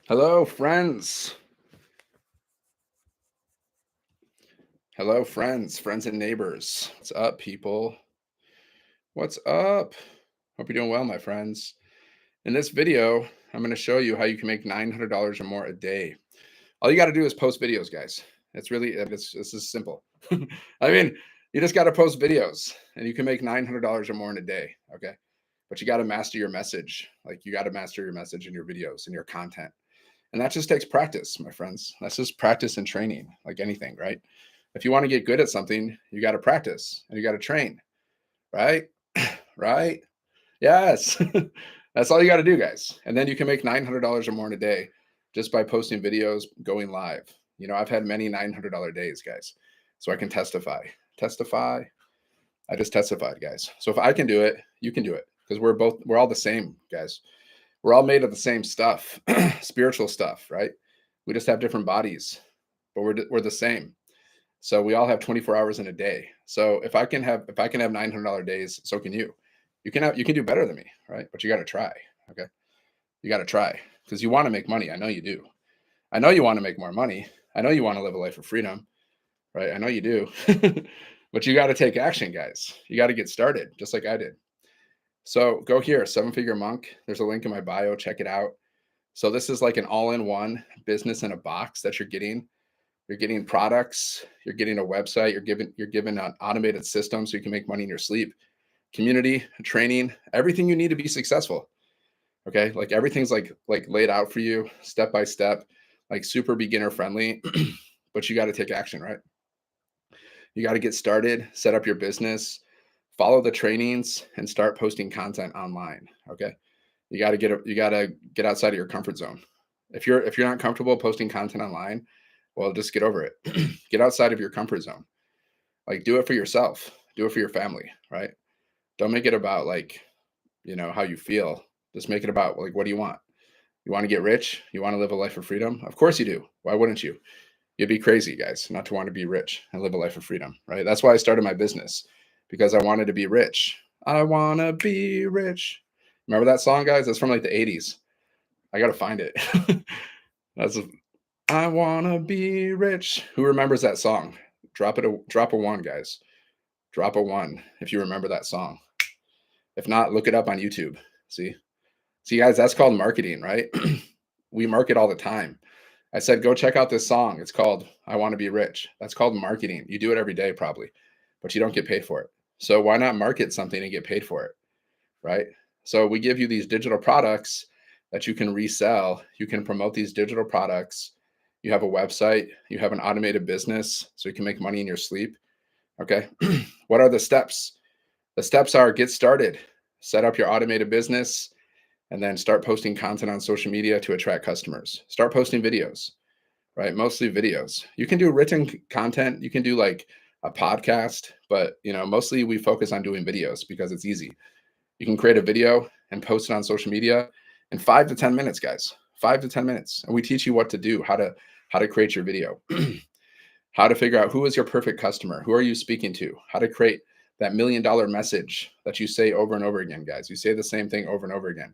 Hello, friends. Hello, friends and neighbors. What's up, people? What's up? Hope you're doing well, my friends. In this video, I'm going to show you how you can make $900 or more a day. All you got to do is post videos, guys. This is simple. I mean, you just got to post videos and you can make $900 or more in a day. Okay. But you got to master your message. Like, you got to master your message in your videos and your content. And that just takes practice, my friends. That's just practice and training, like anything, right? If you want to get good at something, you got to practice and you got to train, right? Right? Yes. That's all you got to do, guys. And then you can make $900 or more in a day just by posting videos, going live. You know, I've had many $900 days, guys. So I can testify. Testify. I just testified, guys. So if I can do it, you can do it, because we're all the same, guys. We're all made of the same stuff, spiritual stuff, right? We just have different bodies, but we're the same. So we all have 24 hours in a day. So if I can have $900 days, so can you. You can do better than me, right? But you got to try. Okay, you got to try, because you want to make money. I know you do. I know you want to make more money. I know you want to live a life of freedom, right? I know you do. But you got to take action, guys. You got to get started, just like I did. So go here, Seven Figure Monk. There's a link in my bio. Check it out. So this is like an all-in-one business in a box that you're getting. You're getting products. You're getting a website. You're given an automated system so you can make money in your sleep. Community, training, everything you need to be successful. Okay, like everything's like laid out for you, step by step, like super beginner friendly. But you got to take action, right? You got to get started, set up your business, follow the trainings, and start posting content online. Okay, you got to get outside of your comfort zone. If you're not comfortable posting content online, well, just get over it. Get outside of your comfort zone. Like, do it for yourself. Do it for your family, right? Don't make it about, like, how you feel. Just make it about, like, what do you want? You want to get rich? You want to live a life of freedom? Of course you do. Why wouldn't you? You'd be crazy, guys, not to want to be rich and live a life of freedom, right? That's why I started my business, because I wanted to be rich. I want to be rich. Remember that song, guys? That's from like the 80s. I got to find it. That's I want to be rich. Who remembers that song? Drop a one, guys. Drop a one if you remember that song. If not, look it up on YouTube. See, guys, that's called marketing, right? We market all the time. I said, go check out this song. It's called I Want to Be Rich. That's called marketing. You do it every day, probably, but you don't get paid for it. So why not market something and get paid for it, right? So we give you these digital products that you can resell. You can promote these digital products. You have a website. You have an automated business, so you can make money in your sleep. Okay. What are the steps? The steps are: get started, set up your automated business, and then start posting content on social media to attract customers. Start posting videos, right? Mostly videos. You can do written content. You can do like a podcast, but mostly we focus on doing videos because it's easy. You can create a video and post it on social media in 5 to 10 minutes, guys. 5 to 10 minutes. And we teach you what to do, how to create your video, how to figure out who is your perfect customer, who are you speaking to, how to create that $1 million message that you say over and over again, guys. You say the same thing over and over again,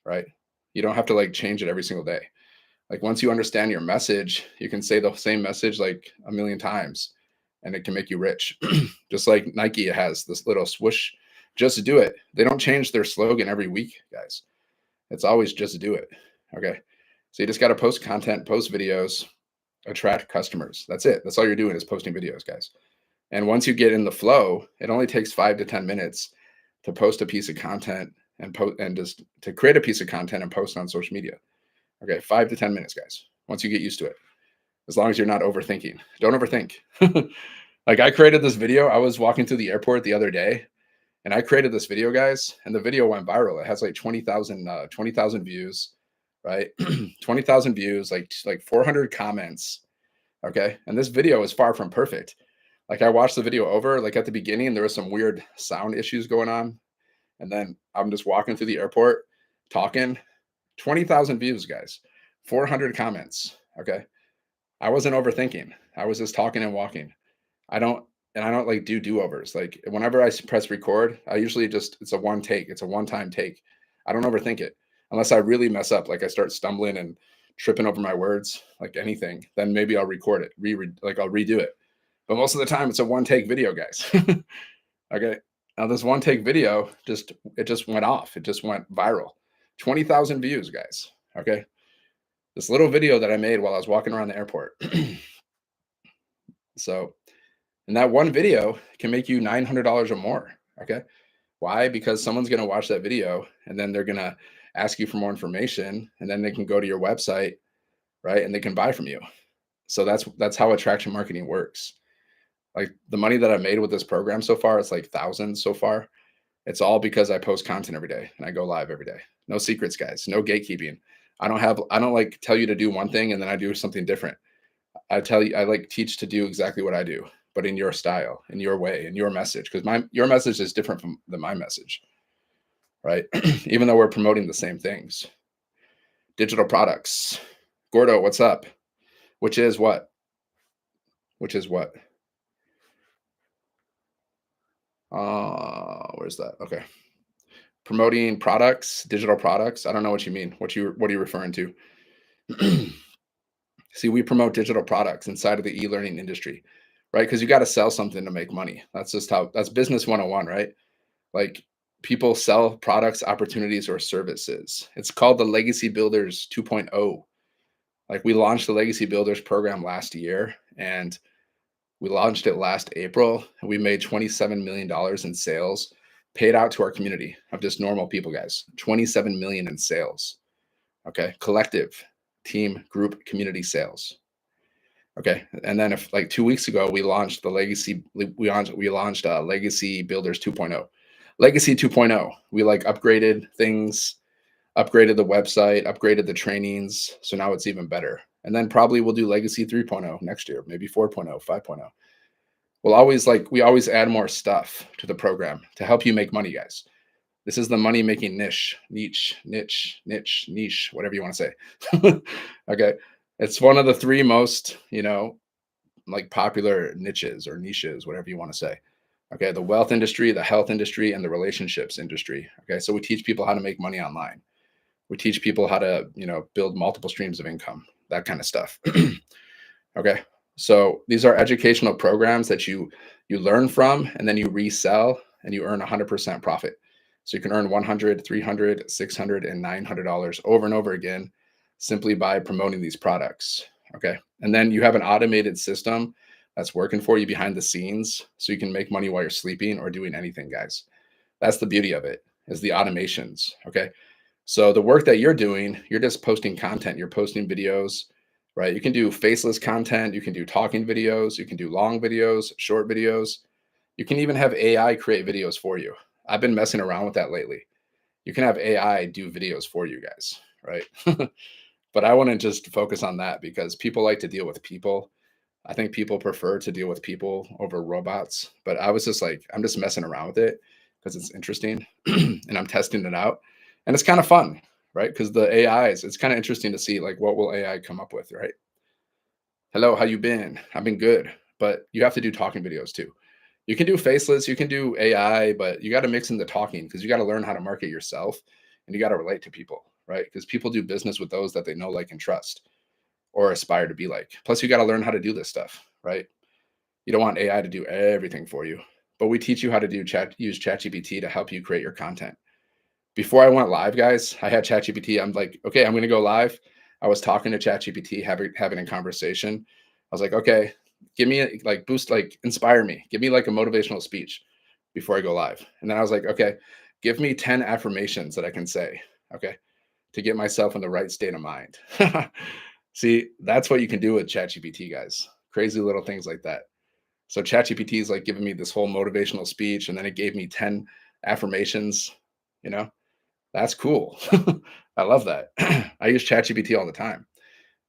right? You don't have to like change it every single day. Like, once you understand your message, you can say the same message like a million times and it can make you rich. Just like Nike has this little swoosh, just do it. They don't change their slogan every week, guys. It's always just do it. Okay. So you just got to post content, post videos, attract customers. That's it. That's all you're doing is posting videos, guys. And once you get in the flow, it only takes 5 to 10 minutes to post a piece of content and just to create a piece of content and post on social media. Okay, 5 to 10 minutes, guys. Once you get used to it, as long as you're not overthinking. Don't overthink. Like, I created this video. I was walking through the airport the other day, and I created this video, guys, and the video went viral. It has like 20,000 views, right? 20,000 views, like 400 comments. Okay, and this video is far from perfect. Like, I watched the video over. Like, at the beginning, there was some weird sound issues going on, and then I'm just walking through the airport talking. 20,000 views, guys. 400 comments. Okay. I wasn't overthinking. I was just talking and walking. I don't like do-overs. Like, whenever I press record, I usually it's a one take. It's a one-time take. I don't overthink it unless I really mess up. Like, I start stumbling and tripping over my words, like anything, then maybe I'll record it, like I'll redo it. But most of the time, it's a one take video, guys. Okay. Now this one take video just went off. It just went viral. 20,000 views, guys. Okay. This little video that I made while I was walking around the airport. So, and that one video can make you $900 or more. Okay. Why? Because someone's going to watch that video and then they're going to ask you for more information, and then they can go to your website, right? And they can buy from you. So that's how attraction marketing works. Like the money that I made with this program so far, it's like thousands so far. It's all because I post content every day and I go live every day. No secrets, guys. No gatekeeping. I don't like tell you to do one thing and then I do something different. I like teach to do exactly what I do, but in your style, in your way, in your message, because your message is different than my message, right? Even though we're promoting the same things. Digital products. Gordo, what's up? Which is what? Which is what? Where's that? Okay. Promoting products, digital products. I don't know what you mean. What are you referring to? See, we promote digital products inside of the e-learning industry, right? Because you got to sell something to make money. That's business 101, right? Like people sell products, opportunities, or services. It's called the Legacy Builders 2.0. Like we launched the Legacy Builders program last year, and we launched it last April, and we made $27 million in sales paid out to our community of just normal people, guys. 27 million in sales. Okay. Collective, team, group, community sales. Okay. And then if like 2 weeks ago, we launched Legacy Builders 2.0. Legacy 2.0. We like upgraded things, upgraded the website, upgraded the trainings. So now it's even better. And then probably we'll do Legacy 3.0 next year, maybe 4.0, 5.0. We always add more stuff to the program to help you make money, guys. This is the money making niche, whatever you want to say. Okay. It's one of the three most, like popular niches or niches, whatever you want to say. Okay. The wealth industry, the health industry, and the relationships industry. Okay. So we teach people how to make money online. We teach people how to, build multiple streams of income, that kind of stuff. Okay. So these are educational programs that you learn from, and then you resell and you earn 100% profit. So you can earn $100, $300, $600, and $900 over and over again simply by promoting these products. Okay. And then you have an automated system that's working for you behind the scenes, so you can make money while you're sleeping or doing anything, guys. That's the beauty of it, is the automations. Okay. So the work that you're doing, you're just posting content, you're posting videos, right? You can do faceless content. You can do talking videos. You can do long videos, short videos. You can even have AI create videos for you. I've been messing around with that lately. You can have AI do videos for you guys, right? But I want to just focus on that because people like to deal with people. I think people prefer to deal with people over robots. But I was just like, I'm just messing around with it because it's interesting and I'm testing it out. And it's kind of fun, right? Because the AIs, it's kind of interesting to see like what will AI come up with, right? Hello, how you been? I've been good, but you have to do talking videos too. You can do faceless, you can do AI, but you got to mix in the talking because you got to learn how to market yourself and you got to relate to people, right? Because people do business with those that they know, like, and trust or aspire to be like. Plus, you got to learn how to do this stuff, right? You don't want AI to do everything for you, but we teach you how to use ChatGPT to help you create your content. Before I went live, guys, I had ChatGPT. I'm like, okay, I'm going to go live. I was talking to ChatGPT, having a conversation. I was like, okay, give me inspire me. Give me like a motivational speech before I go live. And then I was like, okay, give me 10 affirmations that I can say, okay, to get myself in the right state of mind. See, that's what you can do with ChatGPT, guys. Crazy little things like that. So ChatGPT is like giving me this whole motivational speech, and then it gave me 10 affirmations, That's cool. I love that. I use ChatGPT all the time.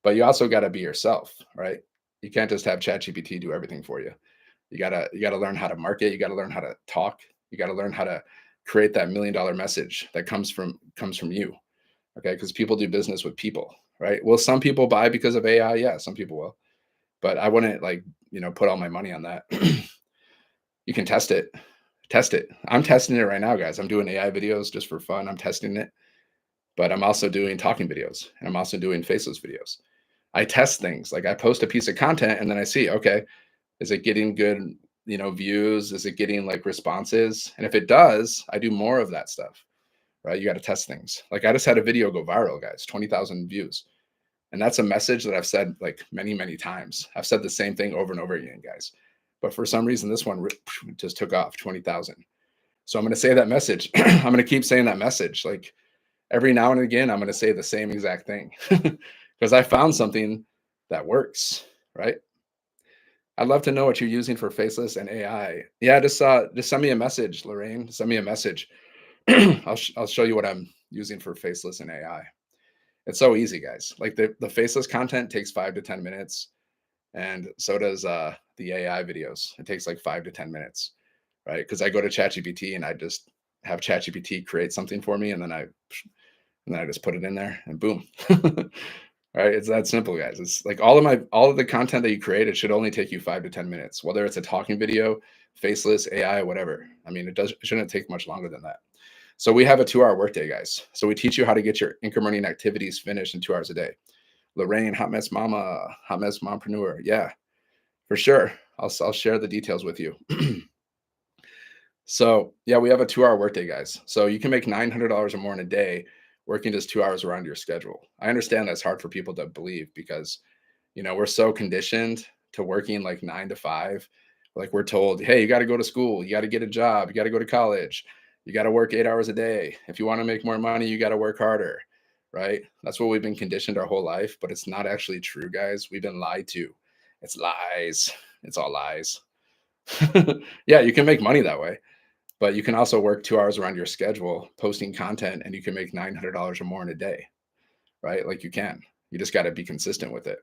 But you also got to be yourself, right? You can't just have ChatGPT do everything for you. You gotta learn how to market. You got to learn how to talk. You got to learn how to create that $1 million message that comes from you. Okay, because people do business with people, right? Will some people buy because of AI? Yeah, some people will. But I wouldn't put all my money on that. You can test it. Test it. I'm testing it right now, guys. I'm doing AI videos just for fun. I'm testing it. but I'm also doing talking videos and I'm also doing faceless videos. I test things. Like I post a piece of content and then I see, okay, is it getting good, views? Is it getting like responses? And if it does, I do more of that stuff, right? You got to test things. Like I just had a video go viral, guys, 20,000 views. And that's a message that I've said like many, many times. I've said the same thing over and over again, guys. But for some reason, this one just took off 20,000. So I'm going to say that message. I'm going to keep saying that message. Like every now and again, I'm going to say the same exact thing because I found something that works, right? I'd love to know what you're using for faceless and AI. Yeah, just send me a message, Lorraine. Send me a message. I'll show you what I'm using for faceless and AI. It's so easy, guys. Like the faceless content takes 5 to 10 minutes, and so does the AI videos. It takes like 5 to 10 minutes, right? Because I go to ChatGPT and I just have ChatGPT create something for me, and then I just put it in there, and boom. Right? It's that simple, guys. It's like all of the content that you create, it should only take you 5 to 10 minutes, whether it's a talking video, faceless, AI, whatever. I mean, it shouldn't take much longer than that. So we have a 2-hour workday, guys. So we teach you how to get your income earning activities finished in 2 hours a day. Lorraine, hot mess mama, hot mess mompreneur. Yeah, for sure. I'll share the details with you. So yeah, we have a 2-hour workday, guys. So you can make $900 or more in a day working just 2 hours around your schedule. I understand that's hard for people to believe because we're so conditioned to working like 9 to 5. Like we're told, hey, you got to go to school, you got to get a job, you got to go to college, you got to work 8 hours a day. If you want to make more money, you got to work harder, right? That's what we've been conditioned our whole life, but it's not actually true, guys. We've been lied to. It's lies. It's all lies. Yeah, you can make money that way, but you can also work 2 hours around your schedule, posting content, and you can make $900 or more in a day, right? Like you can. You just got to be consistent with it.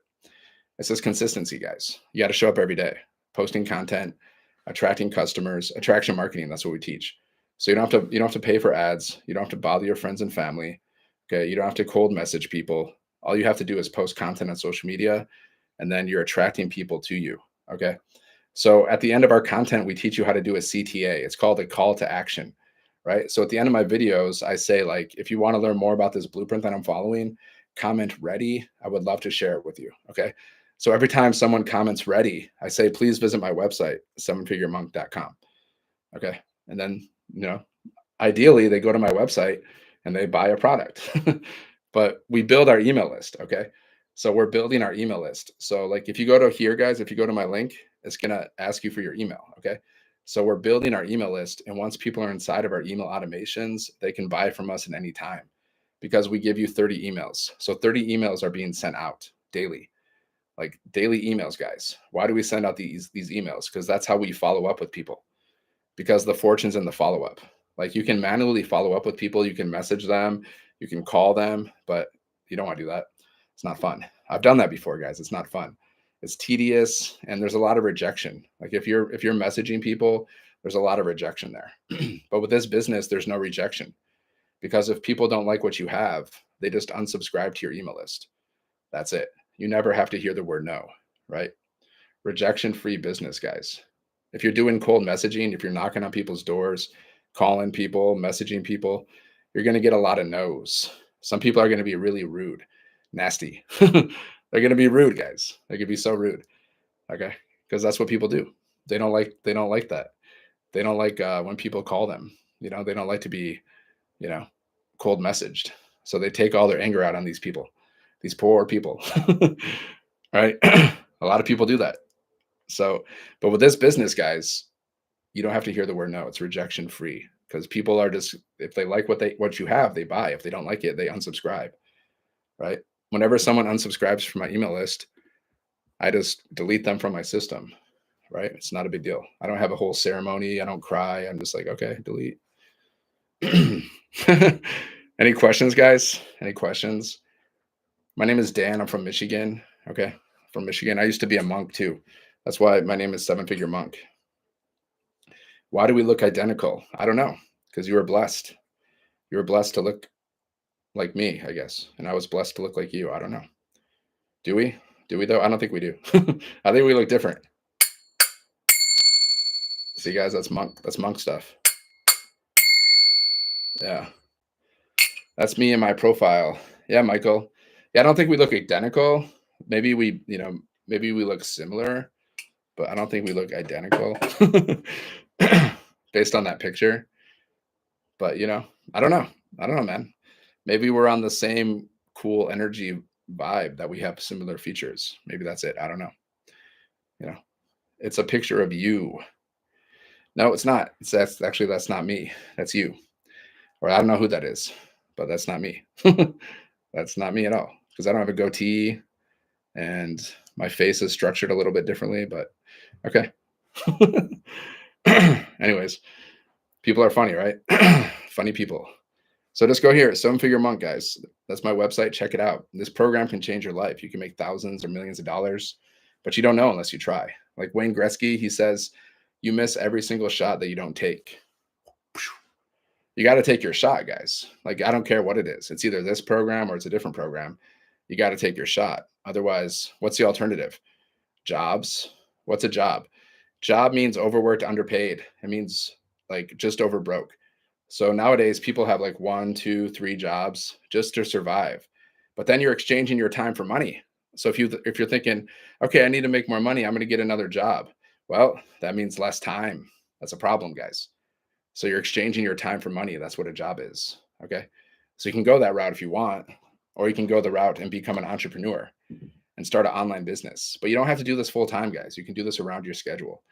It says consistency, guys. You got to show up every day, posting content, attracting customers, attraction marketing. That's what we teach. So you don't have to pay for ads. You don't have to bother your friends and family. Okay. You don't have to cold message people. All you have to do is post content on social media, and then you're attracting people to you. Okay. So at the end of our content, we teach you how to do a CTA. It's called a call to action, right? So at the end of my videos, I say, like, if you want to learn more about this blueprint that I'm following, comment ready. I would love to share it with you. Okay. So every time someone comments ready, I say, please visit my website, sevenfiguremonk.com. Okay. And then, ideally they go to my website and they buy a product. But we build our email list. Okay. So we're building our email list. So like if you go to here, guys, if you go to my link, it's going to ask you for your email. Okay. So we're building our email list. And once people are inside of our email automations, they can buy from us at any time because we give you 30 emails. So 30 emails are being sent out daily, like daily emails, guys. Why do we send out these emails? Because that's how we follow up with people, because the fortune's in the follow up. Like you can manually follow up with people, you can message them, you can call them, but you don't want to do that. It's not fun. I've done that before, guys. It's not fun. It's tedious and there's a lot of rejection. Like if you're messaging people, there's a lot of rejection there. But with this business, there's no rejection, because if people don't like what you have, they just unsubscribe to your email list. That's it. You never have to hear the word no, right? Rejection free business, guys. If you're doing cold messaging, if you're knocking on people's doors, calling people, messaging people, you're going to get a lot of no's. Some people are going to be really rude, nasty. They're going to be rude, guys. They could be so rude. Okay. Because that's what people do. They don't like that. They don't like when people call them. They don't like to be, you know, cold messaged. So they take all their anger out on these people, these poor people. Right? A lot of people do that. So, but with this business, guys, you don't have to hear the word no. It's rejection free, because people are just, if they like what you have, they buy. If they don't like it, they unsubscribe. Right? Whenever someone unsubscribes from my email list, I just delete them from my system. Right? It's not a big deal. I don't have a whole ceremony. I don't cry. I'm just like, okay, delete. Any questions, guys? Any questions? My name is Dan. I'm from Michigan. Okay. From Michigan. I used to be a monk too. That's why my name is Seven Figure Monk. Why do we look identical? I don't know. Because you were blessed. You were blessed to look like me, I guess. And I was blessed to look like you. I don't know. Do we? Do we though? I don't think we do. I think we look different. See, guys, that's monk stuff. Yeah. That's me in my profile. Yeah, Michael. Yeah, I don't think we look identical. Maybe maybe we look similar, but I don't think we look identical based on that picture. But I don't know. I don't know, man. Maybe we're on the same cool energy vibe that we have similar features. Maybe that's it. I don't know. You know, it's a picture of you. No, it's not. That's not me. That's you. Or I don't know who that is, but that's not me. That's not me at all because I don't have a goatee and my face is structured a little bit differently, but okay. Anyways, people are funny, right? Funny people. So just go here, Seven Figure Monk, guys. That's my website. Check it out. This program can change your life. You can make thousands or millions of dollars, but you don't know unless you try. Like Wayne Gretzky, he says, you miss every single shot that you don't take. You got to take your shot, guys. Like, I don't care what it is. It's either this program or it's a different program. You got to take your shot. Otherwise, what's the alternative? Jobs. What's a job? Job means overworked, underpaid. It means like just over broke. So nowadays, people have like one, two, three jobs just to survive. But then you're exchanging your time for money. So if you're thinking, okay, I need to make more money, I'm going to get another job. Well, that means less time. That's a problem, guys. So you're exchanging your time for money. That's what a job is. Okay. So you can go that route if you want, or you can go the route and become an entrepreneur and start an online business. But you don't have to do this full time, guys. You can do this around your schedule.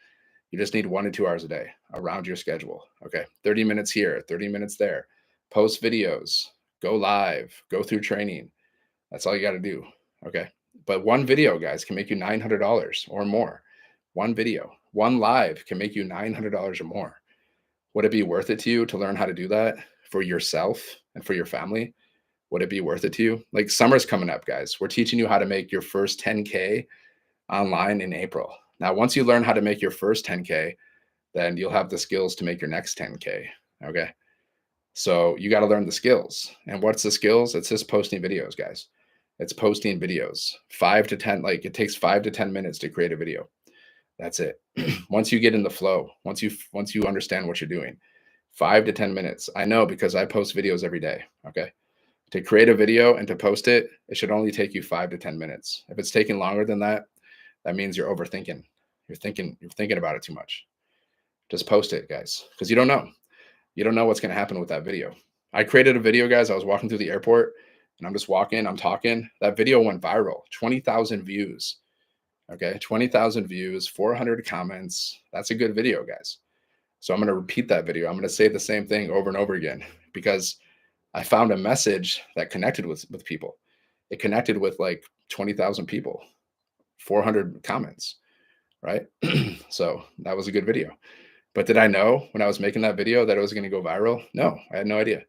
You just need 1 to 2 hours a day around your schedule. Okay. 30 minutes here, 30 minutes there. Post videos, go live, go through training. That's all you got to do. Okay. But one video, guys, can make you $900 or more. One video, one live can make you $900 or more. Would it be worth it to you to learn how to do that for yourself and for your family? Would it be worth it to you? Like summer's coming up, guys. We're teaching you how to make your first 10K online in April. Now, once you learn how to make your first 10K, then you'll have the skills to make your next 10K. Okay. So you got to learn the skills. And what's the skills? It's just posting videos, guys. It's posting videos. 5 to 10, like it takes 5 to 10 minutes to create a video. That's it. Once you get in the flow, once you understand what you're doing, 5 to 10 minutes. I know because I post videos every day. Okay. To create a video and to post it, it should only take you 5 to 10 minutes. If it's taking longer than that, that means you're overthinking. You're thinking about it too much. Just post it, guys, because you don't know. You don't know what's going to happen with that video. I created a video, guys. I was walking through the airport and I'm just walking, I'm talking. That video went viral, 20,000 views. Okay, 20,000 views, 400 comments. That's a good video, guys. So I'm going to repeat that video. I'm going to say the same thing over and over again because I found a message that connected with people. It connected with like 20,000 people, 400 comments, right? So that was a good video. But did I know when I was making that video that it was going to go viral? No, I had no idea.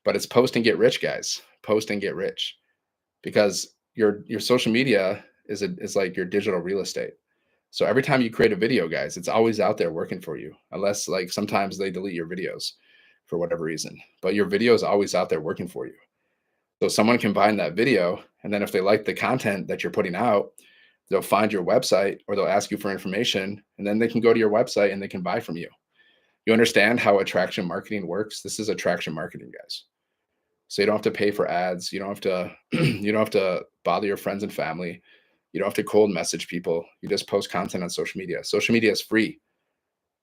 But it's post and get rich, guys. Post and get rich because your social media is like your digital real estate. So every time you create a video, guys, it's always out there working for you, unless like sometimes they delete your videos for whatever reason. But your video is always out there working for you. So someone can find that video, and then if they like the content that you're putting out, they'll find your website or they'll ask you for information, and then they can go to your website and they can buy from you. You understand how attraction marketing works? This is attraction marketing, guys. So you don't have to pay for ads. You don't have to you don't have to bother your friends and family. You don't have to cold message people. You just post content on social media. Social media is free.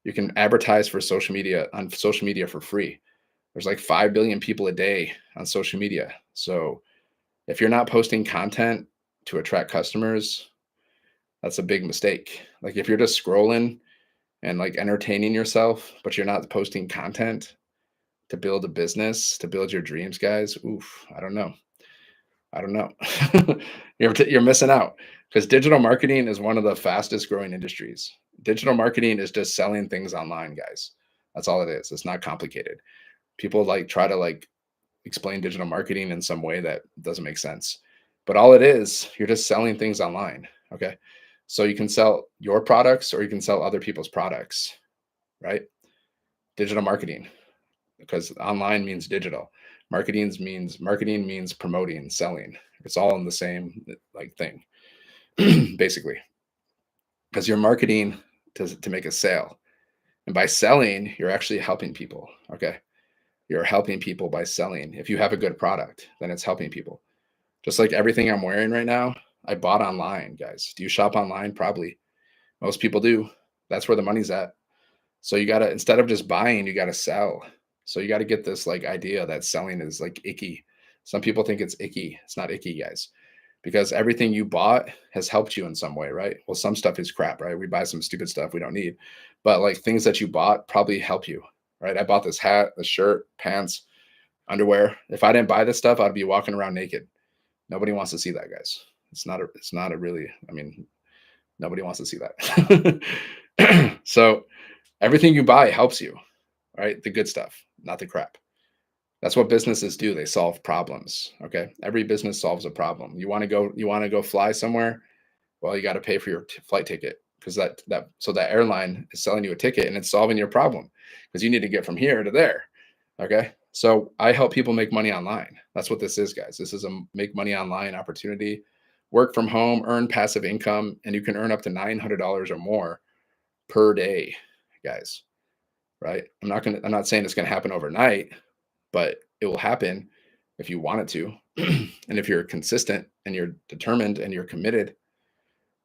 You can advertise for social media on social media for free. There's like 5 billion people a day on social media. So if you're not posting content to attract customers, that's a big mistake. Like if you're just scrolling and like entertaining yourself, but you're not posting content to build a business, to build your dreams, guys, oof, I don't know. I don't know. You're missing out because digital marketing is one of the fastest growing industries. Digital marketing is just selling things online, guys. That's all it is. It's not complicated. People like try to like explain digital marketing in some way that doesn't make sense. But all it is, you're just selling things online. Okay. So you can sell your products or you can sell other people's products, right? Digital marketing, because online means digital. Marketing means promoting, selling. It's all in the same like thing, basically. Because you're marketing to make a sale. And by selling, you're actually helping people. Okay. You're helping people by selling. If you have a good product, then it's helping people. Just like everything I'm wearing right now, I bought online, guys. Do you shop online? Probably. Most people do. That's where the money's at. So you got to, instead of just buying, you got to sell. So you got to get this like idea that selling is like icky. Some people think it's icky. It's not icky, guys, because everything you bought has helped you in some way, right? Well, some stuff is crap, right? We buy some stupid stuff we don't need, but like things that you bought probably help you, right? I bought this hat, this shirt, pants, underwear. If I didn't buy this stuff, I'd be walking around naked. Nobody wants to see that, guys. It's not a really, I mean, nobody wants to see that. So everything you buy helps you, right? The good stuff, not the crap. That's what businesses do. They solve problems. Okay. Every business solves a problem. You want to go fly somewhere. Well, you got to pay for your flight ticket, because that airline is selling you a ticket and it's solving your problem because you need to get from here to there. Okay. So I help people make money online. That's what this is, guys. This is a make money online opportunity. Work from home, earn passive income, and you can earn up to $900 or more per day, guys. Right? I'm not saying it's going to happen overnight, but it will happen if you want it to. And if you're consistent and you're determined and you're committed,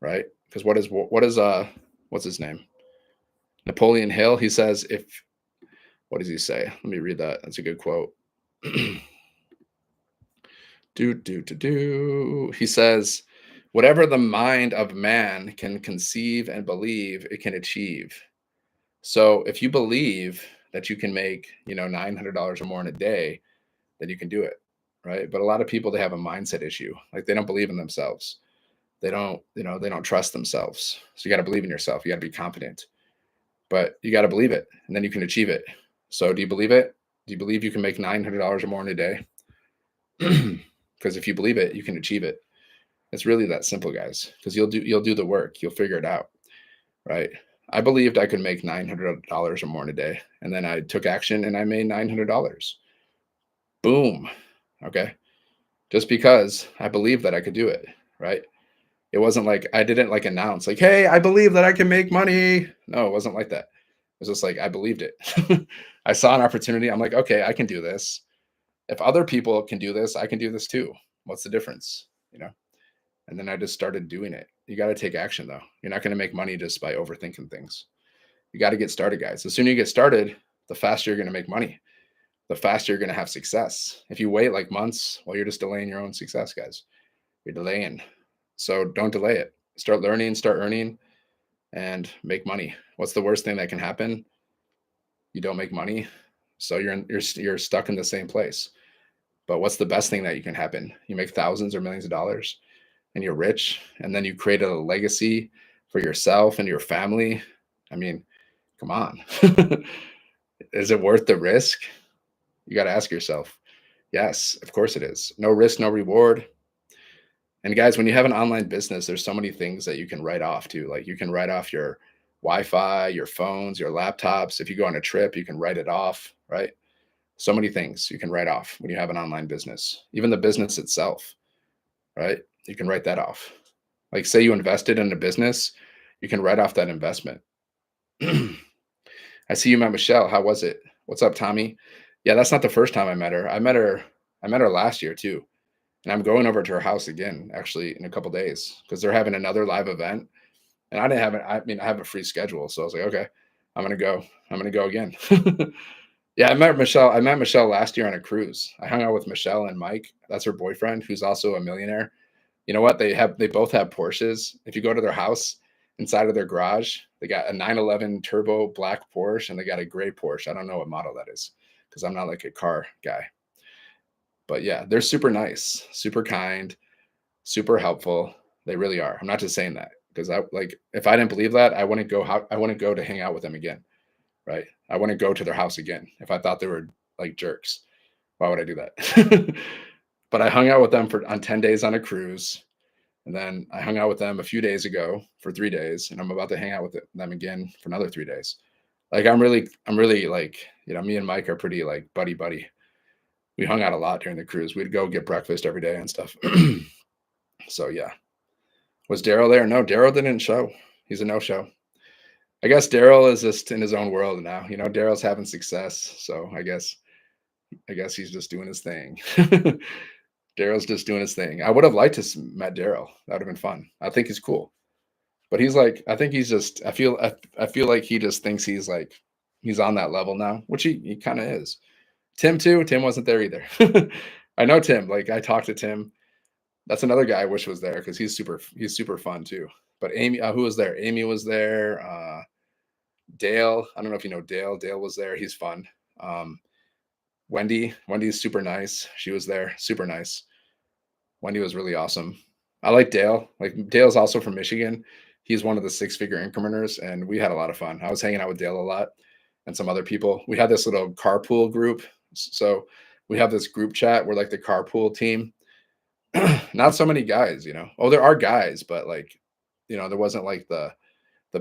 right? Because what's his name? Napoleon Hill. He says, what does he say? Let me read that. That's a good quote. He says, whatever the mind of man can conceive and believe, it can achieve. So if you believe that you can make, $900 or more in a day, then you can do it, right? But a lot of people, they have a mindset issue. Like they don't believe in themselves. They don't trust themselves. So you got to believe in yourself. You got to be confident, but you got to believe it, and then you can achieve it. So do you believe it? Do you believe you can make $900 or more in a day? Because if you believe it, you can achieve it. It's really that simple, guys, because you'll do the work. You'll figure it out, right? I believed I could make $900 or more in a day, and then I took action and I made $900. Boom. Okay. Just because I believed that I could do it, right? It wasn't like I didn't like announce like, hey, I believe that I can make money. No, it wasn't like that. It was just like I believed it. I saw an opportunity. I'm like, okay, I can do this. If other people can do this, I can do this too. What's the difference? And then I just started doing it. You got to take action though. You're not going to make money just by overthinking things. You got to get started, guys. The sooner you get started, the faster you're going to make money. The faster you're going to have success. If you wait like months, well, you're just delaying your own success, guys. You're delaying. So don't delay it. Start learning, start earning, and make money. What's the worst thing that can happen? You don't make money. So you're stuck in the same place. But what's the best thing that you can happen? You make thousands or millions of dollars and you're rich, and then you create a legacy for yourself and your family. I mean, come on. Is it worth the risk? You got to ask yourself. Yes, of course it is. No risk, no reward. And guys, when you have an online business, there's so many things that you can write off too. Like you can write off your Wi-Fi, your phones, your laptops. If you go on a trip, you can write it off, right? So many things you can write off when you have an online business. Even the business itself, right? You can write that off. Like say you invested in a business, you can write off that investment. I see you met Michelle. How was it? What's up, Tommy? Yeah, that's not the first time I met her. I met her last year too. And I'm going over to her house again, actually, in a couple days, because they're having another live event. And I didn't have it. I mean, I have a free schedule. So I was like, okay, I'm going to go. I'm going to go again. Yeah, I met Michelle. I met Michelle last year on a cruise. I hung out with Michelle and Mike. That's her boyfriend, who's also a millionaire. You know what? They both have Porsches. If you go to their house, inside of their garage, they got a 911 turbo black Porsche, and they got a gray Porsche. I don't know what model that is because I'm not like a car guy. But yeah, they're super nice, super kind, super helpful. They really are. I'm not just saying that because if I didn't believe that, I wouldn't go to hang out with them again. Right? I wouldn't go to their house again if I thought they were like jerks. Why would I do that? But I hung out with them on 10 days on a cruise. And then I hung out with them a few days ago for 3 days, and I'm about to hang out with them again for another 3 days. Like I'm really like, me and Mike are pretty like buddy. We hung out a lot during the cruise. We'd go get breakfast every day and stuff. So yeah. Was Daryl there? No, Daryl didn't show. He's a no-show. I guess Daryl is just in his own world now. Daryl's having success. So I guess I guess he's just doing his thing. Daryl's just doing his thing. I would have liked to met Daryl. That would have been fun. I think he's cool. But he's like, I think he's just. I feel like he just thinks he's like, he's on that level now, which he kind of is. Tim too. Tim wasn't there either. I know Tim. Like I talked to Tim. That's another guy I wish was there because he's super fun too. But Amy, who was there? Amy was there. Dale. I don't know if you know Dale. Dale was there. He's fun. Um, Wendy's super nice. She was there. Super nice. Wendy was really awesome. I like Dale. Like Dale's also from Michigan. He's one of the six-figure incrementers, and we had a lot of fun. I was hanging out with Dale a lot and some other people. We had this little carpool group. So we have this group chat. We're like the carpool team. Not so many guys, you know. Oh, there are guys, but like, you know, there wasn't like the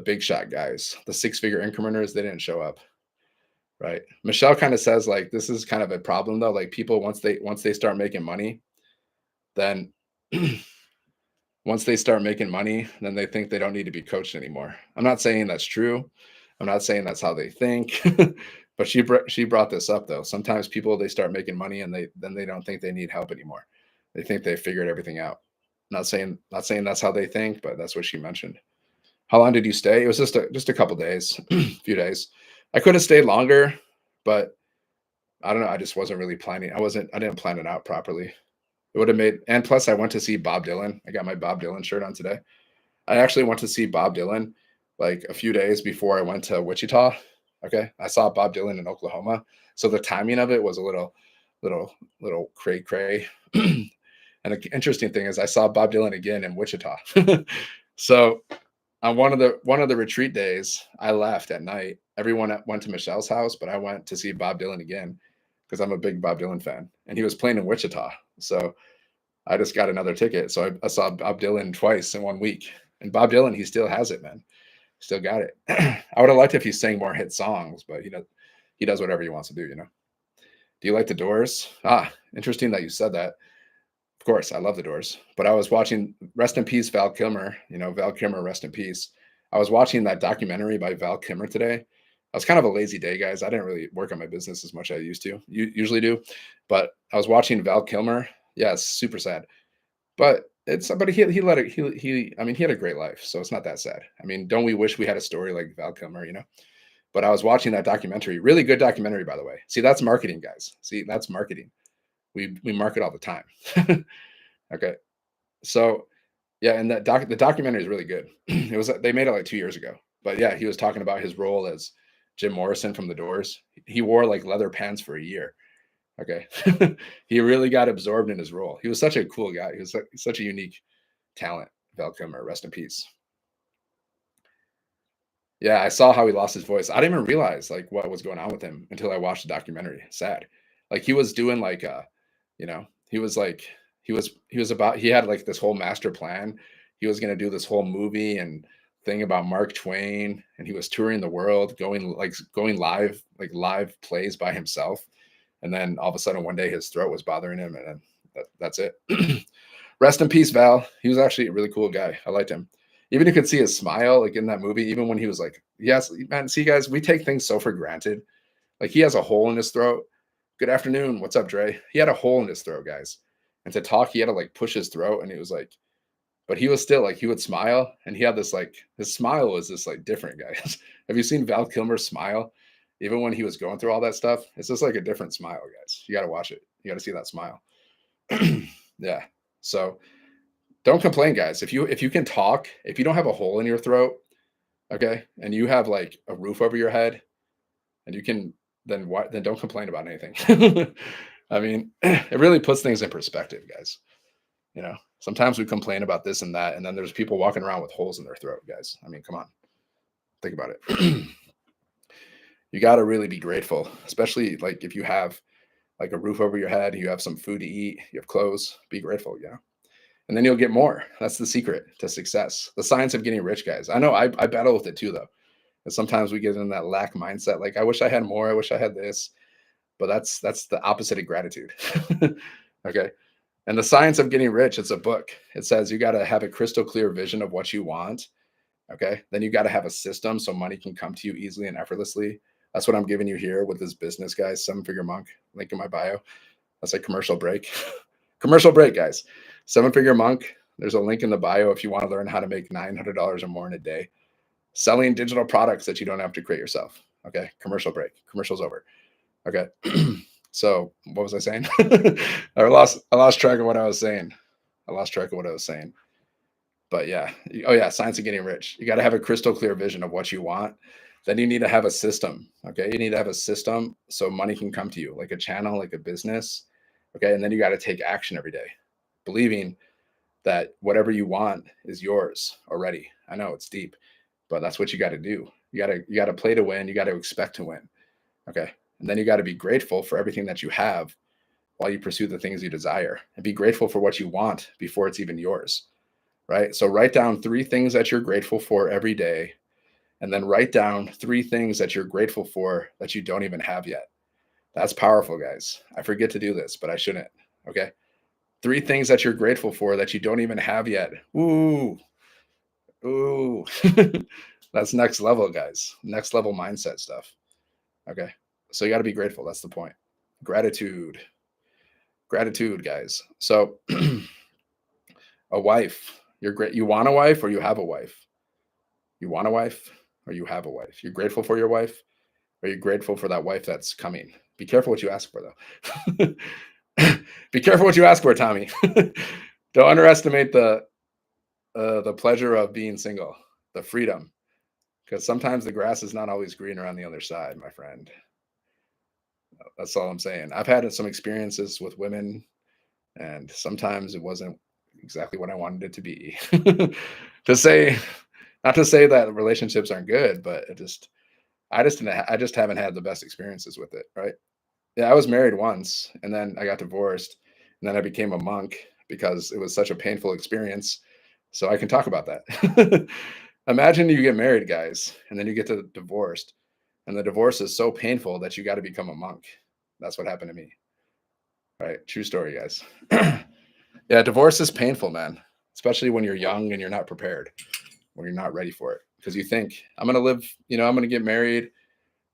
big shot guys, the six-figure incrementers. They didn't show up, right? Michelle kind of says like this is kind of a problem though. Like people once they start making money, then once they start making money, then they think they don't need to be coached anymore. I'm not saying that's true. I'm not saying that's how they think. But she brought this up though. Sometimes people they start making money and they don't think they need help anymore. They think they figured everything out. Not saying that's how they think, but that's what she mentioned. How long did you stay? It was just a couple days, a few days. I could have stayed longer, but I don't know. I just wasn't really planning. I didn't plan it out properly. It would have made, and plus I went to see Bob Dylan. I got my Bob Dylan shirt on today. I actually went to see Bob Dylan like a few days before I went to Wichita. Okay. I saw Bob Dylan in Oklahoma. So the timing of it was a little cray cray. And the interesting thing is I saw Bob Dylan again in Wichita. So on one of the retreat days, I left at night. Everyone went to Michelle's house, but I went to see Bob Dylan again because I'm a big Bob Dylan fan, and he was playing in Wichita. So I just got another ticket. So I saw Bob Dylan twice in 1 week, and Bob Dylan, he still has it, man. Still got it. I would have liked if he sang more hit songs, but he does whatever he wants to do. You know. Do you like the Doors? Ah, interesting that you said that. Of course, I love the Doors, but I was watching rest in peace Val Kilmer. You know, Val Kilmer, rest in peace. I was watching that documentary by Val Kilmer today. I was kind of a lazy day, guys. I didn't really work on my business as much as I used to. You usually do, but I was watching Val Kilmer. Yeah, it's super sad, but he let it he I mean he had a great life, so it's not that sad. I mean, don't we wish we had a story like Val Kilmer, you know? But I was watching that documentary. Really good documentary, by the way. See, that's marketing, guys. See, that's marketing. We market all the time. Okay. So yeah, and the documentary is really good. It was they made it like 2 years ago. But yeah, he was talking about his role as Jim Morrison from the Doors. He wore like leather pants for a year. Okay. He really got absorbed in his role. He was such a cool guy. He was such a unique talent. Val Kilmer, rest in peace. Yeah, I saw how he lost his voice. I didn't even realize like what was going on with him until I watched the documentary. Sad. Like he was doing like you know, he was like he had like this whole master plan. He was going to do this whole movie and thing about Mark Twain, and he was touring the world, going live, like live plays by himself. And then all of a sudden one day his throat was bothering him, and then that's it. Rest in peace, Val. He was actually a really cool guy. I liked him. Even you could see his smile, like in that movie, even when he was like, yes, man, see guys, we take things so for granted. Like he has a hole in his throat. Good afternoon. What's up, Dre? He had a hole in his throat, guys. And to talk, he had to like push his throat. And he was like, but he was still like, he would smile. And he had this like, his smile was this like different, guys. Have you seen Val Kilmer's smile? Even when he was going through all that stuff, it's just like a different smile, guys. You got to watch it. You got to see that smile. Yeah. So don't complain, guys. If you can talk, if you don't have a hole in your throat, okay, and you have like a roof over your head, and you can, then what? Then don't complain about anything. I mean, it really puts things in perspective, guys. You know, sometimes we complain about this and that, and then there's people walking around with holes in their throat, guys. I mean, come on, think about it. You got to really be grateful, especially like if you have like a roof over your head, you have some food to eat, you have clothes. Be grateful, you know. And then you'll get more. That's the secret to success. The science of getting rich, guys. I know I battle with it too, though. And sometimes we get in that lack mindset. Like, I wish I had more. I wish I had this. But that's the opposite of gratitude. Okay. And the science of getting rich, it's a book. It says you got to have a crystal clear vision of what you want. Okay. Then you got to have a system so money can come to you easily and effortlessly. That's what I'm giving you here with this business, guys. 7-figure monk, link in my bio. That's like commercial break. Commercial break, guys. 7-figure monk. There's a link in the bio if you want to learn how to make $900 or more in a day, selling digital products that you don't have to create yourself. Okay. Commercial break. Commercial's over. Okay. So what was I saying? I lost track of what I was saying. But yeah. Oh yeah. Science of getting rich. You got to have a crystal clear vision of what you want. Then you need to have a system. Okay. You need to have a system so money can come to you, like a channel, like a business. Okay. And then you got to take action every day, believing that whatever you want is yours already. I know it's deep, but that's what you got to do. You got to play to win. You got to expect to win. Okay. And then you got to be grateful for everything that you have while you pursue the things you desire, and be grateful for what you want before it's even yours. Right. So write down 3 things that you're grateful for every day. And then write down 3 things that you're grateful for that you don't even have yet. That's powerful, guys. I forget to do this, but I shouldn't. Okay. 3 things that you're grateful for that you don't even have yet. Ooh. That's next level, guys. Next level mindset stuff. Okay. So you got to be grateful. That's the point. Gratitude, guys. So a wife, you're great. You want a wife or you have a wife? You want a wife or you have a wife? You're grateful for your wife? Or are you grateful for that wife that's coming? Be careful what you ask for, though. Be careful what you ask for, Tommy. Don't underestimate the pleasure of being single, the freedom, because sometimes the grass is not always greener on the other side, my friend. That's all I'm saying. I've had some experiences with women, and sometimes it wasn't exactly what I wanted it to be. to say, not to say that relationships aren't good, but I just haven't had the best experiences with it, right? Yeah, I was married once, and then I got divorced, and then I became a monk because it was such a painful experience. So I can talk about that. Imagine you get married, guys, and then you get divorced, and the divorce is so painful that you got to become a monk. That's what happened to me. Right? True story, guys. Yeah, divorce is painful, man, especially when you're young and you're not prepared, when you're not ready for it, because you think I'm going to live, I'm going to get married.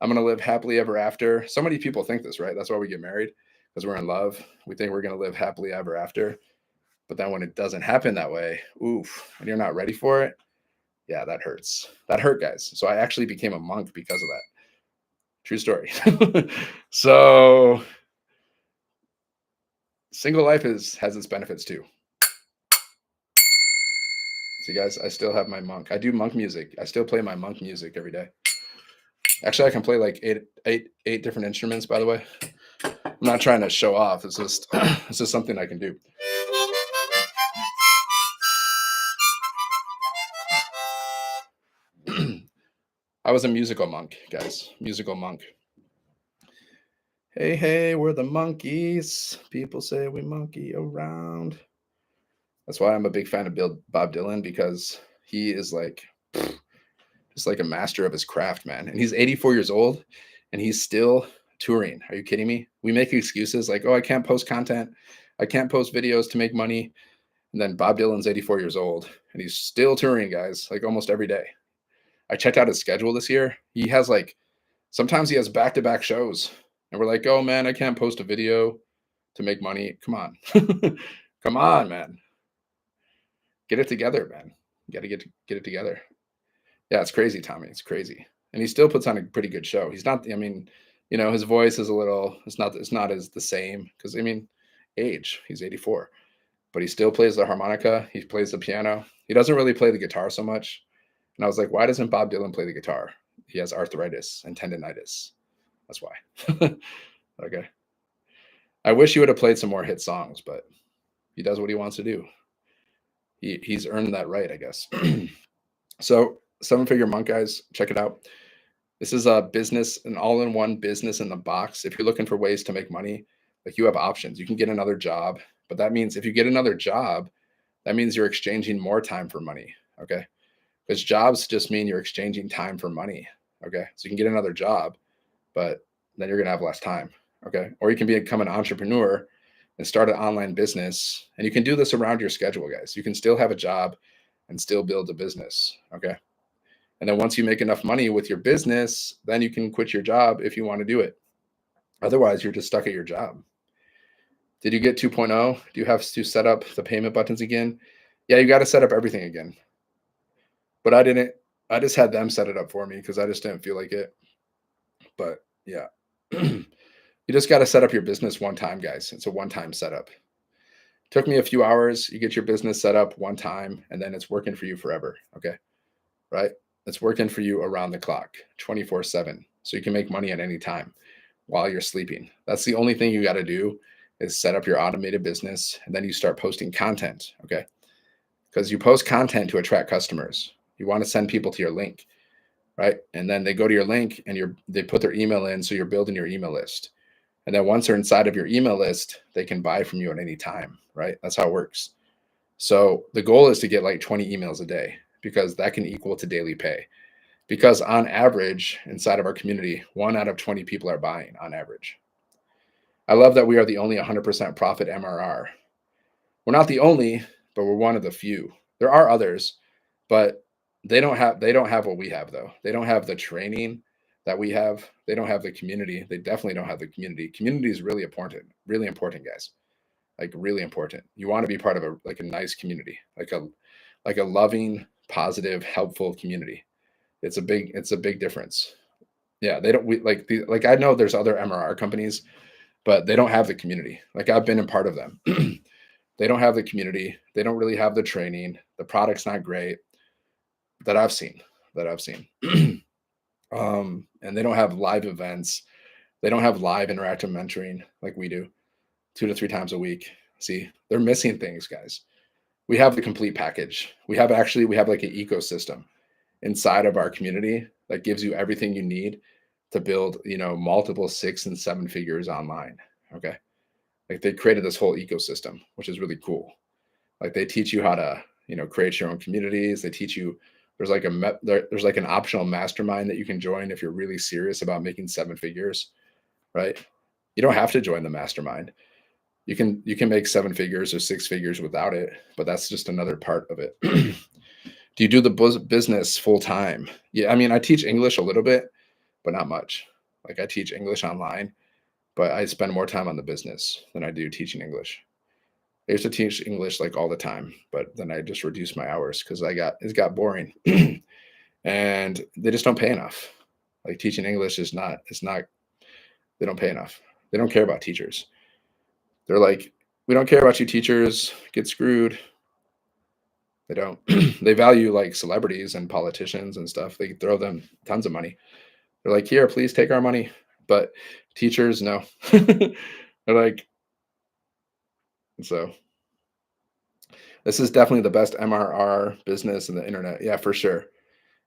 I'm going to live happily ever after. So many people think this, right? That's why we get married, because we're in love. We think we're going to live happily ever after. But then when it doesn't happen that way, oof, and you're not ready for it, yeah, that hurts. That hurt, guys. So I actually became a monk because of that. True story. So single life has its benefits too. See, guys, I still have my monk. I do monk music. I still play my monk music every day. Actually, I can play like eight different instruments, by the way. I'm not trying to show off. It's just something I can do. I was a musical monk, guys. Musical monk. Hey, hey, we're the monkeys. People say we monkey around. That's why I'm a big fan of Bob Dylan, because he is like just like a master of his craft, man. And he's 84 years old and he's still touring. Are you kidding me? We make excuses like, oh, I can't post content. I can't post videos to make money. And then Bob Dylan's 84 years old and he's still touring, guys, like almost every day. I checked out his schedule this year. He has sometimes he has back-to-back shows. And we're like, oh man, I can't post a video to make money. Come on. Come on, man. Get it together, man. You got to get it together. Yeah, it's crazy, Tommy. It's crazy. And he still puts on a pretty good show. He's not, his voice is it's not as the same because, age, he's 84, but he still plays the harmonica. He plays the piano. He doesn't really play the guitar so much. And I was like, why doesn't Bob Dylan play the guitar? He has arthritis and tendonitis. That's why. Okay. I wish he would have played some more hit songs, but he does what he wants to do. He's earned that right, I guess. So 7-figure monk, guys, check it out. This is a business, an all-in-one business in the box. If you're looking for ways to make money, like you have options. You can get another job, but that means if you get another job, that means you're exchanging more time for money. Okay. Because jobs just mean you're exchanging time for money. Okay. So you can get another job, but then you're going to have less time. Okay. Or you can become an entrepreneur and start an online business. And you can do this around your schedule, guys. You can still have a job and still build a business. Okay. And then once you make enough money with your business, then you can quit your job if you want to do it. Otherwise, you're just stuck at your job. Did you get 2.0? Do you have to set up the payment buttons again? Yeah, you got to set up everything again. But I didn't. I just had them set it up for me because I just didn't feel like it. But yeah, you just got to set up your business one time, guys. It's a one-time setup. Took me a few hours. You get your business set up one time, and then it's working for you forever. Okay, right? It's working for you around the clock, 24/7. So you can make money at any time while you're sleeping. That's the only thing you got to do is set up your automated business, and then you start posting content. Okay, because you post content to attract customers. You want to send people to your link, right? And then they go to your link and they put their email in. So you're building your email list. And then once they're inside of your email list, they can buy from you at any time, right? That's how it works. So the goal is to get like 20 emails a day because that can equal to daily pay. Because on average, inside of our community, 1 out of 20 people are buying on average. I love that we are the only 100% profit MRR. We're not the only, but we're one of the few. There are others, but they don't have what we have though. They don't have the training that we have. They don't have the community. They definitely don't have the community. Community is really important, guys. Like really important. You want to be part of a nice community, like a loving, positive, helpful community. It's a big difference. Yeah, they don't like I know there's other MRR companies, but they don't have the community. Like I've been a part of them. They don't have the community. They don't really have the training. The product's not great that I've seen. That I've seen. And they don't have live events. They don't have live interactive mentoring like we do, 2 to 3 times a week. See, they're missing things, guys. We have the complete package. We have like an ecosystem inside of our community that gives you everything you need to build, multiple 6 and 7 figures online. Okay. Like they created this whole ecosystem, which is really cool. Like they teach you how to, create your own communities. They teach you there's like an optional mastermind that you can join if you're really serious about making 7 figures, right? You don't have to join the mastermind. You can make 7 figures or 6 figures without it, but that's just another part of it. Do you do the business full time? Yeah, I mean, I teach English a little bit, but not much. Like I teach English online, but I spend more time on the business than I do teaching English. I used to teach English like all the time, but then I just reduced my hours because it got boring. And they just don't pay enough. Like teaching English they don't pay enough. They don't care about teachers. They're like, we don't care about you teachers, get screwed. They don't. They value like celebrities and politicians and stuff. They throw them tons of money. They're like, here, please take our money. But teachers, no. They're like, so this is definitely the best MRR business in the internet. Yeah, for sure.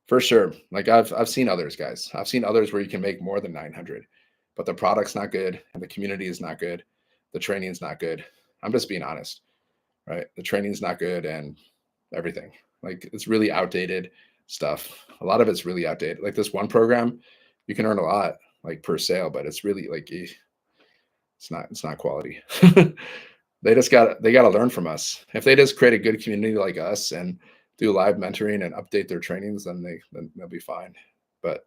For sure. Like I've seen others, guys. I've seen others where you can make more than 900, but the product's not good and the community is not good. The training's not good. I'm just being honest, right? The training's not good and everything. Like it's really outdated stuff. A lot of it's really outdated. Like this one program, you can earn a lot like per sale, but it's really like it's not quality. They got to learn from us. If they just create a good community like us and do live mentoring and update their trainings, then they'll be fine. But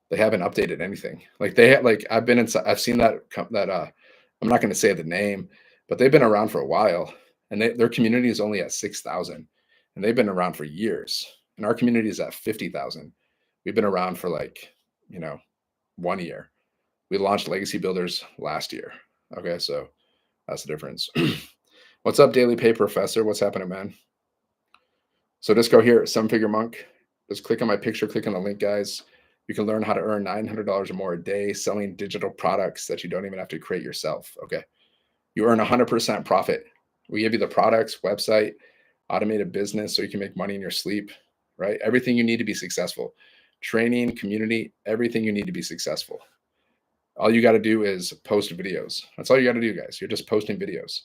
they haven't updated anything. Like I've seen that I'm not going to say the name, but they've been around for a while, and their community is only at 6,000, and they've been around for years. And our community is at 50,000. We've been around for 1 year. We launched Legacy Builders last year. Okay, so that's the difference. What's up, Daily Pay Professor? What's happening, man? So just go here, 7-Figure Monk. Just click on my picture, click on the link, guys. You can learn how to earn $900 or more a day selling digital products that you don't even have to create yourself. Okay. You earn 100% profit. We give you the products, website, automated business so you can make money in your sleep, right? Everything you need to be successful. Training, community, everything you need to be successful. All you got to do is post videos. That's all you got to do, guys. You're just posting videos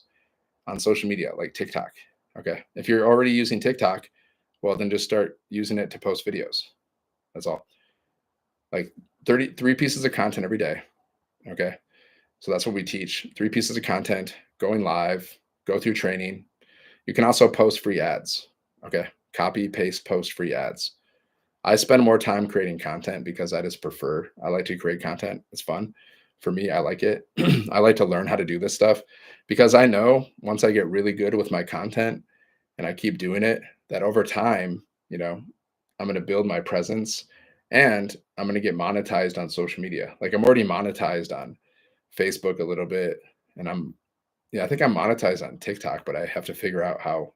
on social media like TikTok. Okay. If you're already using TikTok, well, then just start using it to post videos. That's all. Like 33 pieces of content every day. Okay. So that's what we teach. 3 pieces of content, going live, go through training. You can also post free ads. Okay. Copy, paste, post free ads. I spend more time creating content because I like to create content. It's fun for me. I like it. I like to learn how to do this stuff because I know once I get really good with my content and I keep doing it, that over time, I'm going to build my presence and I'm going to get monetized on social media. Like I'm already monetized on Facebook a little bit and I think I'm monetized on TikTok, but I have to figure out how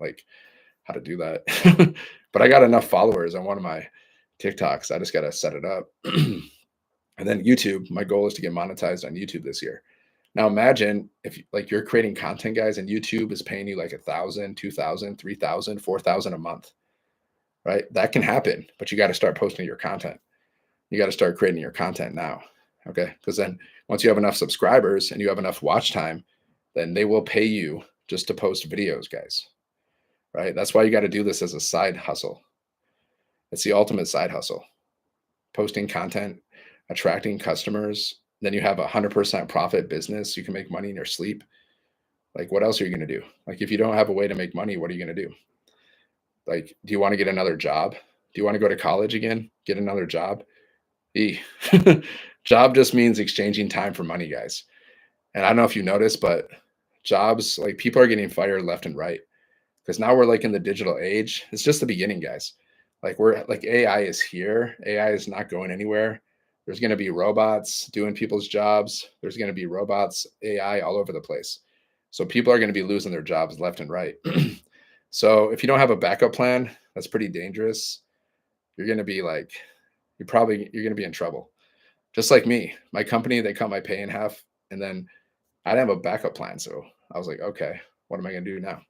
to do that. But I got enough followers on one of my TikToks. I just got to set it up. And then YouTube, my goal is to get monetized on YouTube this year. Now imagine if like you're creating content, guys, and YouTube is paying you like 1,000, 2,000, 3,000, 4,000 a month, right? That can happen, but you got to start posting your content. You got to start creating your content now. Okay. Because then once you have enough subscribers and you have enough watch time, then they will pay you just to post videos, guys. Right? That's why you got to do this as a side hustle. It's the ultimate side hustle. Posting content, attracting customers, then you have a 100% profit business. You can make money in your sleep. Like, what else are you going to do? Like, if you don't have a way to make money, what are you going to do? Like, do you want to get another job? Do you want to go to college again? Get another job? Job just means exchanging time for money, guys. And I don't know if you noticed, but jobs, like people are getting fired left and right because now we're like in the digital age. It's just the beginning, guys. Like we're like AI is here. AI is not going anywhere. There's going to be robots doing people's jobs. There's going to be robots, AI all over the place. So people are going to be losing their jobs left and right. So if you don't have a backup plan, that's pretty dangerous. You're going to be like, you're going to be in trouble. Just like me, my company, they cut my pay in half and then I didn't have a backup plan. So I was like, okay, what am I going to do now?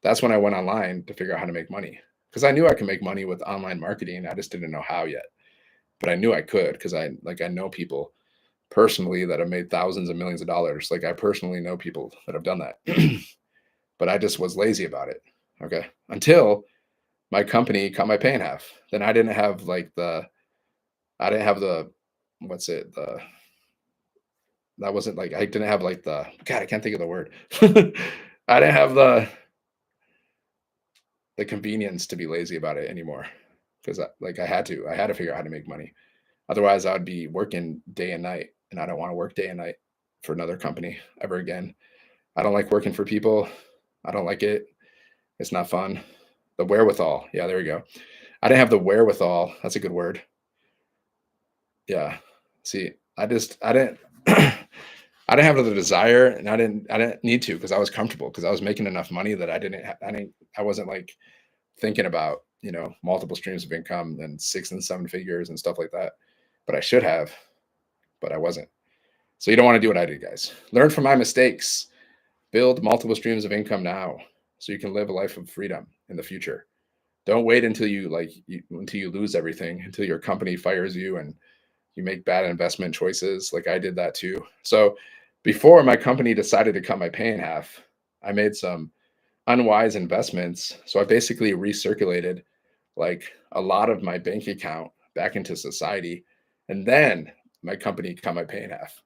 That's when I went online to figure out how to make money because I knew I could make money with online marketing. I just didn't know how yet, but I knew I could because I know people personally that have made thousands of millions of dollars. Like I personally know people that have done that, but I just was lazy about it. Okay. Until my company cut my pay in half. Then I didn't have what's it? That wasn't like, I didn't have like God, I can't think of the word. I didn't have the convenience to be lazy about it anymore because I had to figure out how to make money. Otherwise I would be working day and night and I don't want to work day and night for another company ever again. I don't like working for people. I don't like it. It's not fun. The wherewithal. Yeah, there we go. I didn't have the wherewithal. That's a good word. Yeah. See, I didn't I didn't have the desire and I didn't need to because I was comfortable because I was making enough money that I wasn't like thinking about, multiple streams of income and 6 and 7 figures and stuff like that. But I should have, but I wasn't. So you don't want to do what I did, guys. Learn from my mistakes. Build multiple streams of income now so you can live a life of freedom in the future. Don't wait until until you lose everything, until your company fires you and you make bad investment choices. Like I did that too. So before my company decided to cut my pay in half, I made some unwise investments. So I basically recirculated like a lot of my bank account back into society. And then my company cut my pay in half.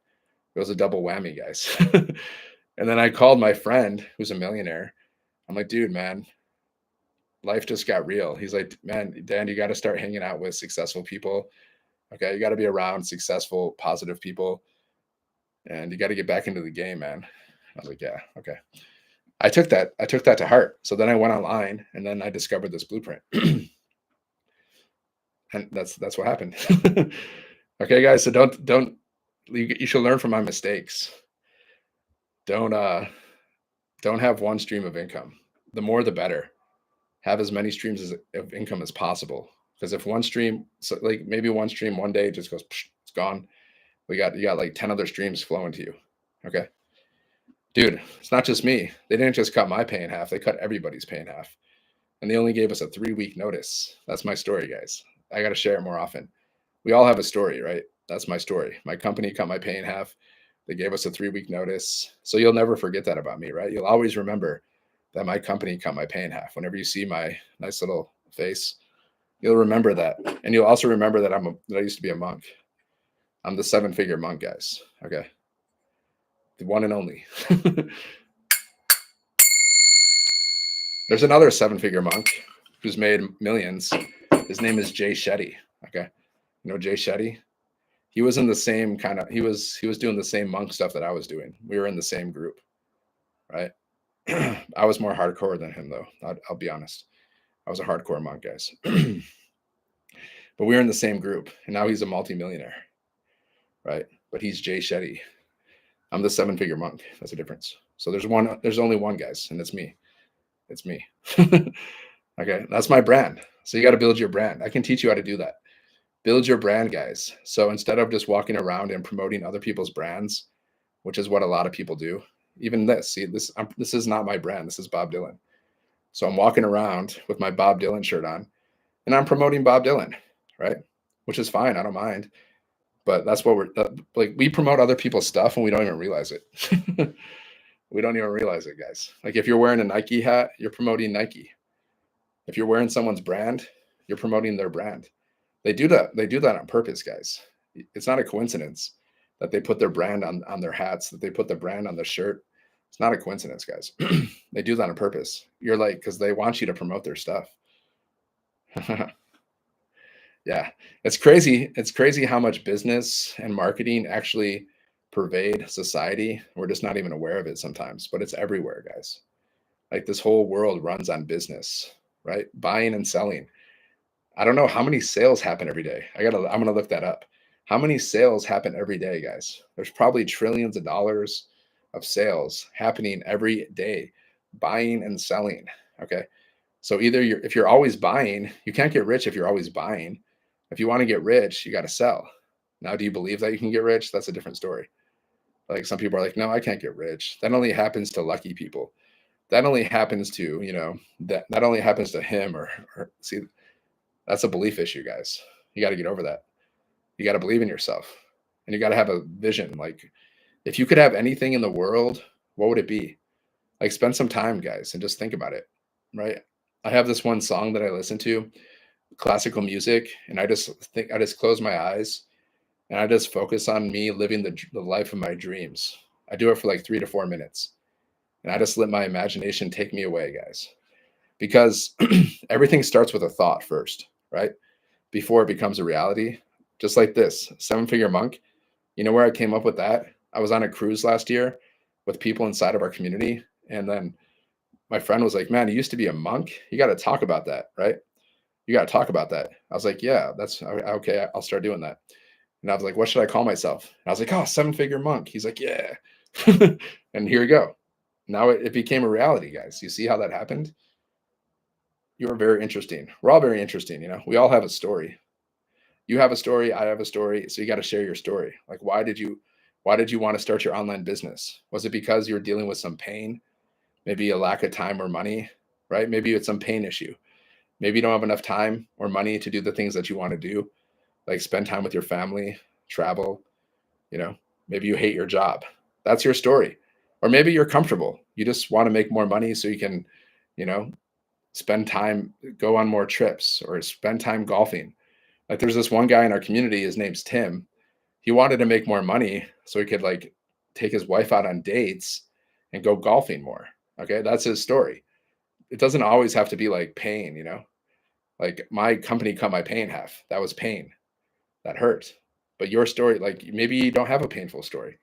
It was a double whammy, guys. And then I called my friend who's a millionaire. I'm like, dude, man, life just got real. He's like, man, Dan, you got to start hanging out with successful people. Okay. You got to be around successful, positive people. And you got to get back into the game, man. I was like, yeah, okay. I took that to heart. So then I went online and then I discovered this blueprint. And that's what happened. Okay, guys. So you should learn from my mistakes. Don't have one stream of income. The more the better. Have as many streams of income as possible. Because if one stream, so like maybe one stream one day just goes, it's gone. You got like 10 other streams flowing to you. Okay. Dude, it's not just me. They didn't just cut my pay in half. They cut everybody's pay in half. And they only gave us a 3-week notice. That's my story, guys. I got to share it more often. We all have a story, right? That's my story. My company cut my pay in half. They gave us a 3-week notice. So you'll never forget that about me, right? You'll always remember that my company cut my pay in half. Whenever you see my nice little face, you'll remember that. And you'll also remember that I used to be a monk. I'm the 7-figure monk, guys. Okay. The one and only. There's another 7-figure monk who's made millions. His name is 𝐥𝐩𝐿. Okay. You know 𝐥𝐩𝐿? He was in the same kind of, he was doing the same monk stuff that I was doing. We were in the same group, right? I was more hardcore than him though. I'll be honest. I was a hardcore monk, guys. But we were in the same group, and now he's a multimillionaire, right? But he's 𝐥𝐩𝐿. I'm the 7-figure monk. That's the difference. So there's only one, guys, and it's me. It's me. Okay, that's my brand. So you got to build your brand. I can teach you how to do that. Build your brand, guys. So instead of just walking around and promoting other people's brands, which is what a lot of people do, even this, see, this is not my brand. This is Bob Dylan. So I'm walking around with my Bob Dylan shirt on, and I'm promoting Bob Dylan, right? Which is fine. I don't mind. But that's what we're like. We promote other people's stuff, and we don't even realize it. We don't even realize it, guys. Like if you're wearing a Nike hat, you're promoting Nike. If you're wearing someone's brand, you're promoting their brand. They do that. They do that on purpose, guys. It's not a coincidence that they put their brand on their hats, that they put the brand on the shirt. It's not a coincidence, guys. They do that on purpose. You're like, because they want you to promote their stuff. Yeah, it's crazy. It's crazy how much business and marketing actually pervade society. We're just not even aware of it sometimes, but it's everywhere, guys. Like this whole world runs on business, right? Buying and selling. I don't know how many sales happen every day. I'm going to look that up. How many sales happen every day, guys? There's probably trillions of dollars of sales happening every day, buying and selling. Okay. So either if you're always buying, you can't get rich if you're always buying. If you want to get rich, you got to sell. Now, do you believe that you can get rich? That's a different story. Like some people are like, no, I can't get rich. That only happens to lucky people. That only happens to, that only happens to him or see, that's a belief issue, guys. You got to get over that. You got to believe in yourself and you got to have a vision. Like if you could have anything in the world, what would it be? Like spend some time, guys, and just think about it, right? I have this one song that I listen to, classical music, and I just close my eyes and I just focus on me living the life of my dreams. I do it for like 3 to 4 minutes, and I just let my imagination take me away, guys. Because everything starts with a thought first, right? Before it becomes a reality. Just like this 7-figure monk. You know where I came up with that? I was on a cruise last year with people inside of our community, and then my friend was like, "Man, you used to be a monk. You got to talk about that, right? You got to talk about that." I was like, "Yeah, that's okay. I'll start doing that." And I was like, "What should I call myself?" And I was like, "Oh, 7-figure monk." He's like, "Yeah." And here we go. Now it became a reality, guys. You see how that happened? You're very interesting. We're all very interesting. We all have a story. You have a story. I have a story. So you got to share your story. Like, why did you want to start your online business? Was it because you were dealing with some pain? Maybe a lack of time or money, right? Maybe it's some pain issue. Maybe you don't have enough time or money to do the things that you want to do, like spend time with your family, travel, maybe you hate your job. That's your story. Or maybe you're comfortable. You just want to make more money so you can, you know, spend time, go on more trips or spend time golfing. Like there's this one guy in our community, his name's Tim. He wanted to make more money so he could like take his wife out on dates and go golfing more. Okay. That's his story. It doesn't always have to be like pain. Like my company cut my pay in half. That was pain. That hurt. But your story, like maybe you don't have a painful story.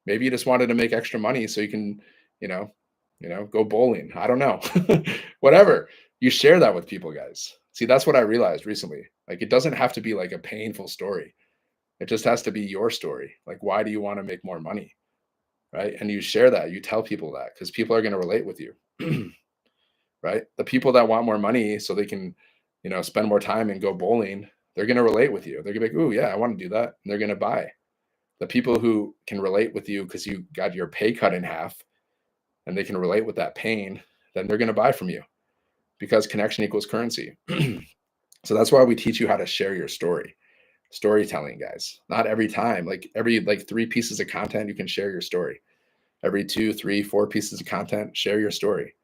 Maybe you just wanted to make extra money so you can, you know, go bowling. I don't know. Whatever. You share that with people, guys. See, that's what I realized recently. Like it doesn't have to be like a painful story. It just has to be your story. Like, why do you want to make more money? Right. And you share that, you tell people that because people are going to relate with you. Right. The people that want more money so they can, spend more time and go bowling, they're going to relate with you. They're going to be like, "Ooh, yeah, I want to do that." And they're going to buy. The people who can relate with you because you got your pay cut in half and they can relate with that pain, then they're going to buy from you because connection equals currency. So that's why we teach you how to share your story. Storytelling, guys. Not every time, like every 3 pieces of content, you can share your story. Every 2, 3, 4 pieces of content, share your story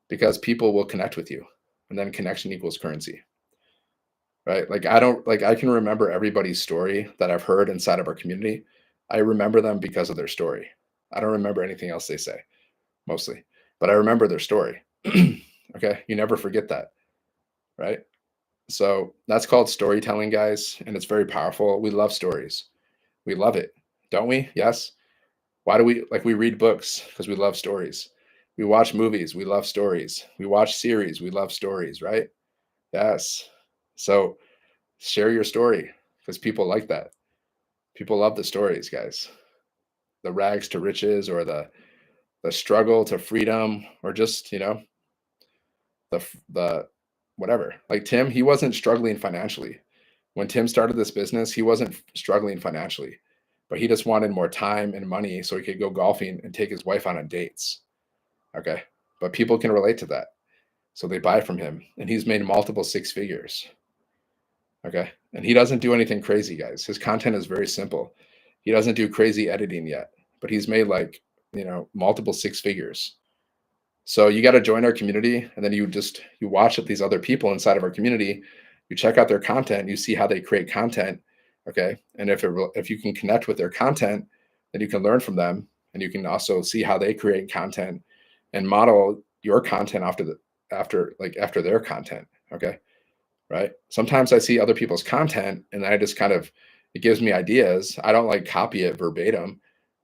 because people will connect with you. And then connection equals currency. Right? Like I can remember everybody's story that I've heard inside of our community. I remember them because of their story. I don't remember anything else they say, mostly, but I remember their story. Okay. You never forget that. Right. So that's called storytelling, guys, and it's very powerful. We love stories. We love it, don't we? Yes. Why do we read books? Because we love stories. We watch movies, we love stories. We watch series, we love stories, right? Yes. So share your story because people like that. People love the stories, guys. The rags to riches or the struggle to freedom or just, the whatever. Like Tim, he wasn't struggling financially. When Tim started this business, he wasn't struggling financially, but he just wanted more time and money so he could go golfing and take his wife on dates. Okay. But people can relate to that. So they buy from him and he's made multiple six figures. Okay. And he doesn't do anything crazy, guys. His content is very simple. He doesn't do crazy editing yet, but he's made like, multiple six figures. So you got to join our community and then you watch these other people inside of our community, you check out their content, you see how they create content, okay? And if you can connect with their content, then you can learn from them and you can also see how they create content and model your content after their content, okay? Right? Sometimes I see other people's content and I just it gives me ideas. I don't like copy it verbatim,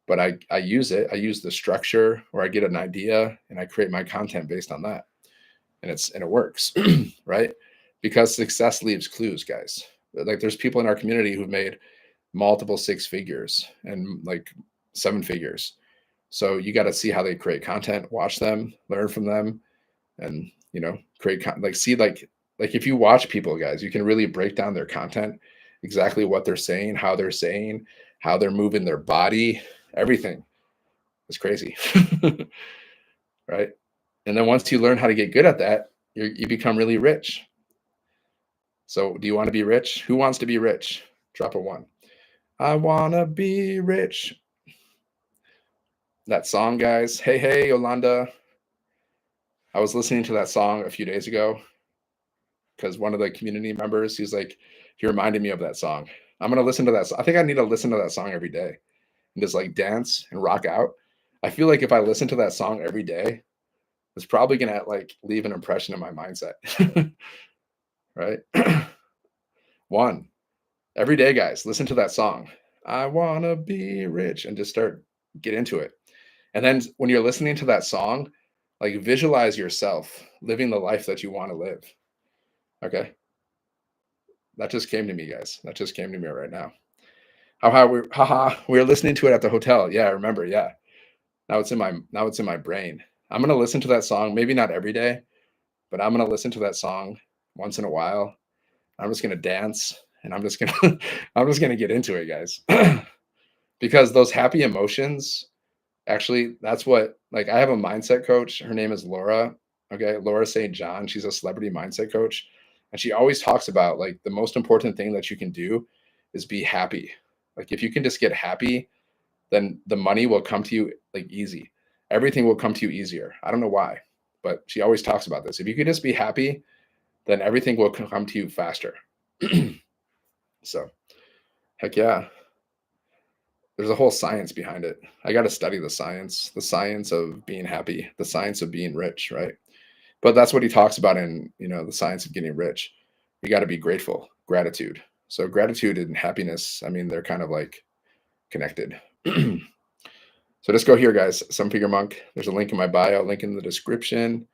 but I use it. I use the structure or I get an idea and I create my content based on that. And it works, right? Because success leaves clues, guys. Like there's people in our community who've made multiple six figures and like seven figures. So you got to see how they create content, watch them, learn from them, and like if you watch people, guys, you can really break down their content, exactly what they're saying, how they're saying, how they're moving their body, everything. It's crazy. Right? And then once you learn how to get good at that, you become really rich. So do you want to be rich? Who wants to be rich? Drop a one. I want to be rich. That song, guys. Hey, hey, Yolanda. I was listening to that song a few days ago because one of the community members, he reminded me of that song. I'm going to listen to that. I think I need to listen to that song every day and just like dance and rock out. I feel like if I listen to that song every day, it's probably going to like leave an impression in my mindset. Right? One, every day, guys, listen to that song. I want to be rich and just get into it. And then when you're listening to that song, like visualize yourself living the life that you want to live. Okay. That just came to me, guys. That just came to me right now. We were listening to it at the hotel. Yeah, I remember. Yeah. Now it's in my brain. I'm gonna listen to that song, maybe not every day, but I'm gonna listen to that song once in a while. I'm just gonna dance and I'm just gonna I'm just gonna get into it, guys. Because those happy emotions, actually, that's what like I have a mindset coach. Her name is Laura. Okay, Laura St. John. She's a celebrity mindset coach. And she always talks about like the most important thing that you can do is be happy. Like if you can just get happy, then the money will come to you like easy. Everything will come to you easier. I don't know why, but she always talks about this. If you can just be happy, then everything will come to you faster. So, heck yeah. There's a whole science behind it. I got to study the science of being happy, the science of being rich, right? But that's what he talks about in, the science of getting rich. You got to be grateful, gratitude. So gratitude and happiness, I mean, they're kind of like connected. So just go here, guys. Some Figure Monk. There's a link in my bio, link in the description.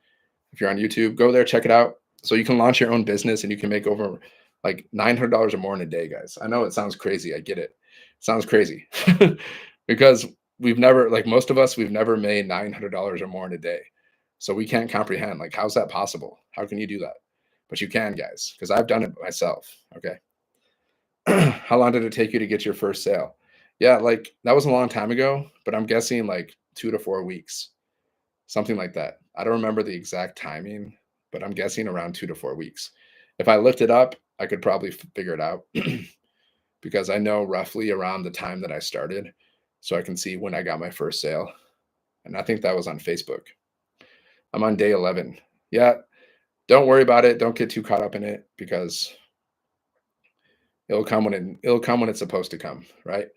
If you're on YouTube, go there, check it out. So you can launch your own business and you can make over like $900 or more in a day, guys. I know it sounds crazy. I get it. It sounds crazy because we've never, like most of us, we've never made $900 or more in a day. So we can't comprehend, like, how's that possible? How can you do that? But you can, guys, because I've done it myself. Okay. How long did it take you to get your first sale? Yeah, like that was a long time ago, but I'm guessing like 2 to 4 weeks, something like that. I don't remember the exact timing, but I'm guessing around 2 to 4 weeks. If I looked it up, I could probably figure it out because I know roughly around the time that I started. So I can see when I got my first sale. And I think that was on Facebook. I'm on day 11. Yeah, don't worry about it. Don't get too caught up in it because it'll come when it's supposed to come, right?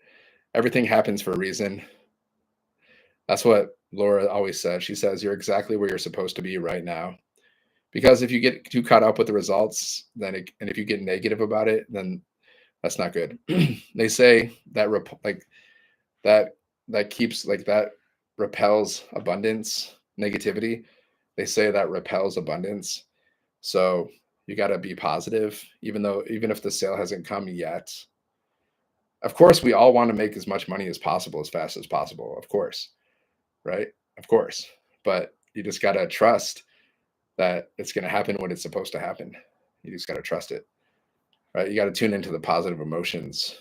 Everything happens for a reason. That's what Laura always says. She says, you're exactly where you're supposed to be right now because if you get too caught up with the results, and if you get negative about it, then that's not good. They say that that keeps that repels abundance, negativity. They say that repels abundance. So you got to be positive, even if the sale hasn't come yet. Of course, we all want to make as much money as possible, as fast as possible. Of course, right? Of course, but you just got to trust that it's going to happen when it's supposed to happen. You just got to trust it, right? You got to tune into the positive emotions.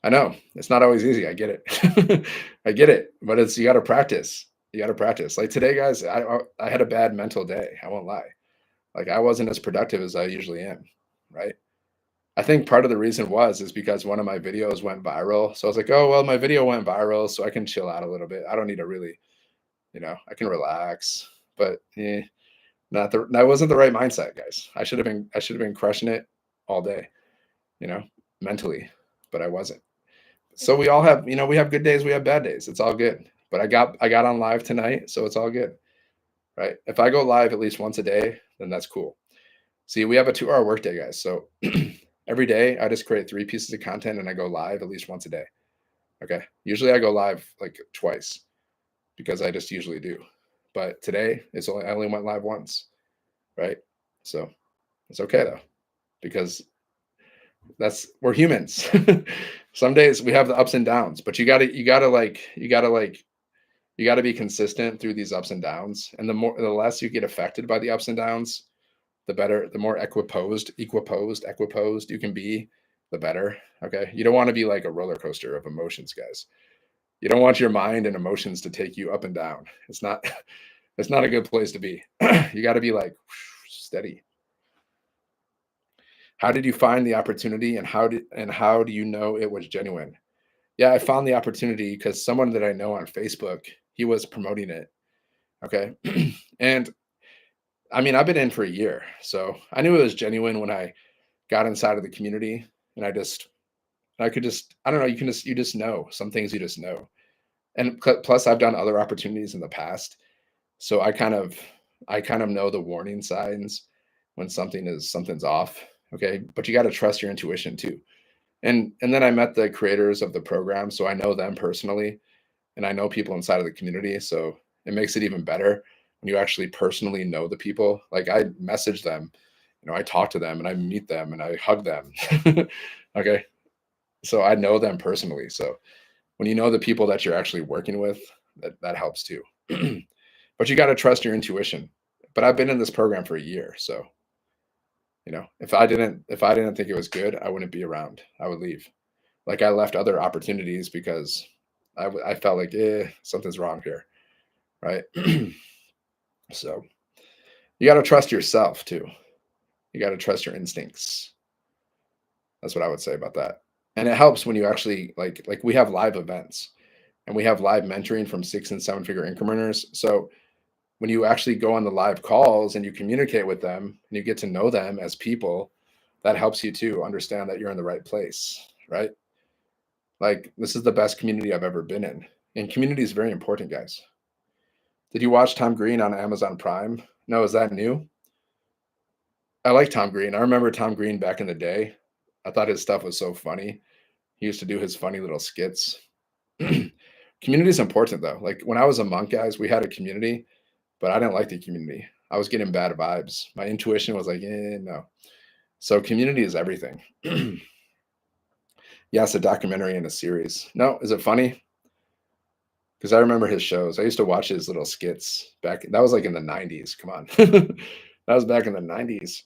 I know it's not always easy. I get it. I get it, but it's you got to practice. You got to practice. Like today, guys, I had a bad mental day. I won't lie. Like I wasn't as productive as I usually am, right? I think part of the reason is because one of my videos went viral. So I was like, oh well, my video went viral, so I can chill out a little bit. I don't need to really, I can relax. But that wasn't the right mindset, guys. I should have been crushing it all day, you know, mentally, but I wasn't. So we all have, we have good days, we have bad days. It's all good. But I got on live tonight, so it's all good, right? If I go live at least once a day, then that's cool. See, we have a 2-hour workday, guys. So every day I just create 3 pieces of content and I go live at least once a day. Okay. Usually I go live like twice because I just usually do. But today I only went live once, right? So it's okay though, because we're humans. Some days we have the ups and downs, but you gotta be consistent through these ups and downs. And the less you get affected by the ups and downs, the better, the more equiposed you can be, the better. Okay. You don't want to be like a roller coaster of emotions, guys. You don't want your mind and emotions to take you up and down. It's not, it's not a good place to be. You got to be like steady. How did you find the opportunity and how do you know it was genuine? Yeah, I found the opportunity because someone that I know on Facebook, he was promoting it. Okay. And I mean, I've been in for a year, so I knew it was genuine when I got inside of the community, and I could just, I don't know, you just know some things, you just know. And plus I've done other opportunities in the past. So I kind of know the warning signs when something's off. Okay. But you got to trust your intuition too. And then I met the creators of the program, so I know them personally, and I know people inside of the community. So it makes it even better when you actually personally know the people. Like I message them, I talk to them and I meet them and I hug them. Okay. So I know them personally. So when you know the people that you're actually working with, that helps too. But you got to trust your intuition. But I've been in this program for a year, so if I didn't think it was good, I wouldn't be around. I would leave. Like I left other opportunities because I felt like something's wrong here, right? So you got to trust yourself too. You got to trust your instincts. That's what I would say about that. And it helps when you actually like we have live events and we have live mentoring from 6 and 7 figure income earners. So when you actually go on the live calls and you communicate with them and you get to know them as people, that helps you to understand that you're in the right place, right? Like this is the best community I've ever been in. And community is very important, guys. Did you watch Tom Green on Amazon Prime? No, is that new? I like Tom Green. I remember Tom Green back in the day. I thought his stuff was so funny. He used to do his funny little skits. Community is important though. Like when I was a monk, guys, we had a community, but I didn't like the community. I was getting bad vibes. My intuition was like, no. So community is everything. Yes, a documentary and a series. No, is it funny? Because I remember his shows. I used to watch his little skits back. That was like in the 90s. Come on. That was back in the 90s.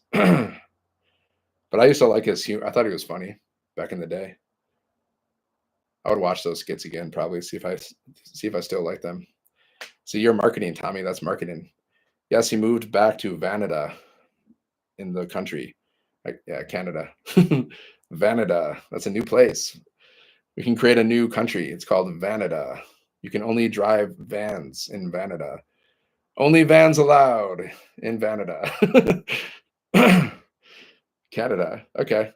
But I used to like his humor. I thought he was funny back in the day. I would watch those skits again, probably see if I still like them. See, you're marketing, Tommy. That's marketing. Yes, he moved back to Canada in the country. Like, yeah, Canada. Canada. That's a new place. We can create a new country. It's called Canada. You can only drive vans in Canada. Only vans allowed in Canada. Canada. Okay.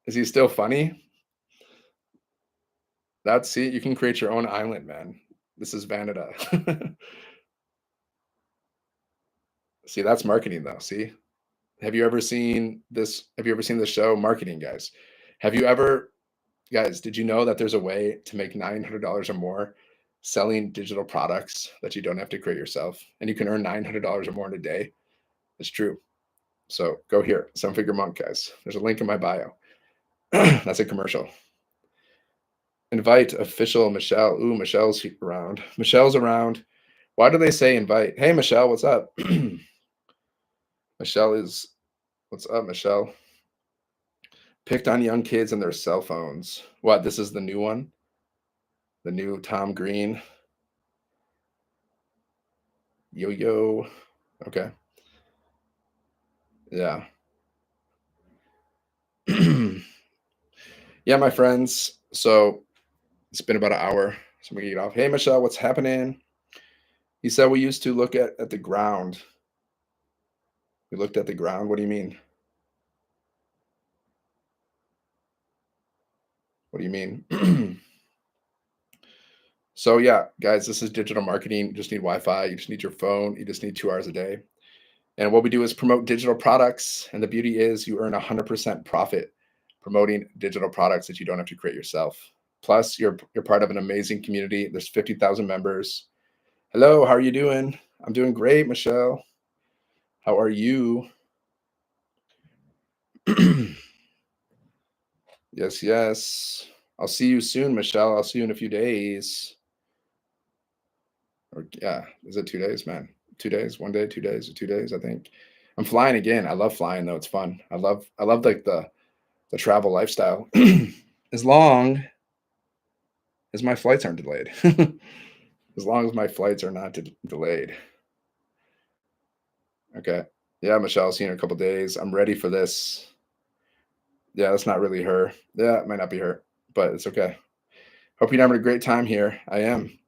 Is he still funny? See, you can create your own island, man. This is Canada. See, that's marketing though. See? Have you ever seen this? Have you ever seen the show Marketing, guys? Have you ever, guys, did you know that there's a way to make $900 or more selling digital products that you don't have to create yourself? And you can earn $900 or more in a day? It's true. So go here, Seven Figure Monk, guys. There's a link in my bio. That's a commercial. Invite official Michelle. Ooh, Michelle's around. Michelle's around. Why do they say invite? Hey, Michelle, what's up? Michelle is, what's up, Michelle? Picked on young kids and their cell phones. What? This is the new one? The new Tom Green. Yo, yo. Okay. Yeah. Yeah, my friends. So it's been about an hour. So I'm going to get off. Hey, Michelle, what's happening? He said we used to look at the ground. We looked at the ground. What do you mean? What do you mean? So yeah, guys, this is digital marketing. You just need Wi-Fi. You just need your phone. You just need 2 hours a day. And what we do is promote digital products. And the beauty is you earn 100% profit promoting digital products that you don't have to create yourself. Plus, you're part of an amazing community. There's 50,000 members. Hello, how are you doing? I'm doing great, Michelle. How are you? Yes, yes. I'll see you soon, Michelle. I'll see you in a few days. Or yeah, is it 2 days, man? 2 days, 1 day, 2 days, or 2 days, I think. I'm flying again. I love flying though. It's fun. I love like the travel lifestyle. As long as my flights aren't delayed. As long as my flights are not delayed. Okay. Yeah, Michelle, see you in a couple days. I'm ready for this. Yeah, that's not really her. Yeah, it might not be her, but it's okay. Hope you're having a great time here. I am.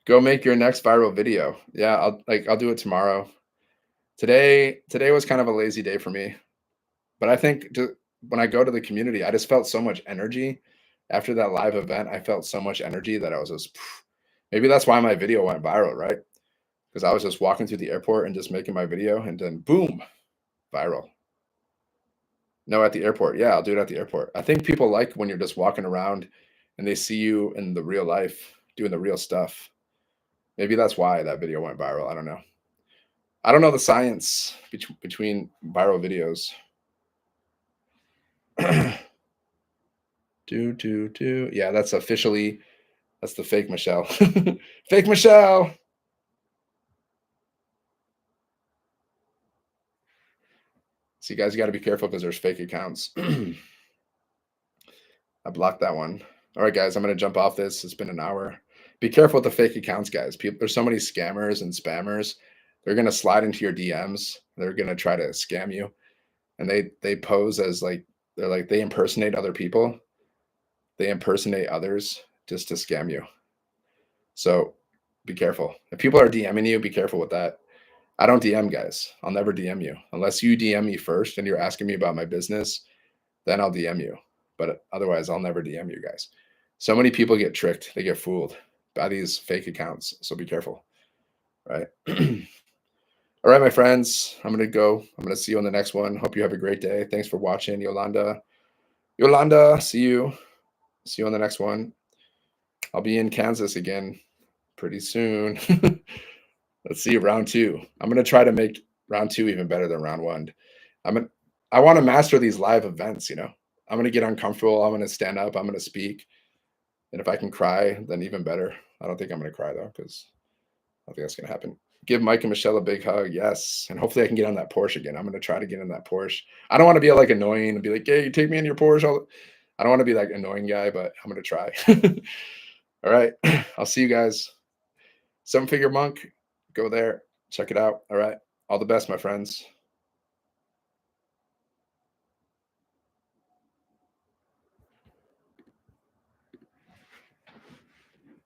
Go make your next viral video. Yeah, I'll do it tomorrow. Today was kind of a lazy day for me, but I think when I go to the community, I just felt so much energy after that live event. I felt so much energy that I was just maybe that's why my video went viral, right? Because I was just walking through the airport and just making my video, and then boom, viral. No, at the airport. Yeah, I'll do it at the airport. I think people like when you're just walking around and they see you in the real life doing the real stuff. Maybe that's why that video went viral. I don't know. I don't know the science between viral videos. Do. Yeah, that's officially that's the fake Michelle. Fake Michelle. So you guys got to be careful because there's fake accounts. I blocked that one. All right, guys, I'm gonna jump off this. It's been an hour. Be careful with the fake accounts, guys. People, there's so many scammers and spammers. They're gonna slide into your DMs. They're gonna try to scam you, and they pose as like they impersonate other people. They impersonate others just to scam you. So be careful. If people are DMing you, be careful with that. I don't DM, guys. I'll never DM you unless you DM me first and you're asking me about my business. Then I'll DM you. But otherwise, I'll never DM you guys. So many people get tricked. They get fooled by these fake accounts. So be careful. Right. All right, my friends. I'm gonna go. I'm gonna see you on the next one. Hope you have a great day. Thanks for watching, Yolanda. Yolanda, see you. See you on the next one. I'll be in Kansas again pretty soon. Let's see round two. I'm gonna try to make round two even better than round one. I'm gonna, I want to master these live events. I'm gonna get uncomfortable. I'm gonna stand up. I'm gonna speak, and if I can cry, then even better. I don't think I'm gonna cry though, because I don't think that's gonna happen. Give Mike and Michelle a big hug, yes, and hopefully I can get on that Porsche again. I'm gonna try to get in that Porsche. I don't want to be like annoying and be like, "Hey, you take me in your Porsche." I don't want to be like annoying guy, but I'm gonna try. All right, I'll see you guys. Seven Figure Monk, go there, check it out. All right, all the best, my friends.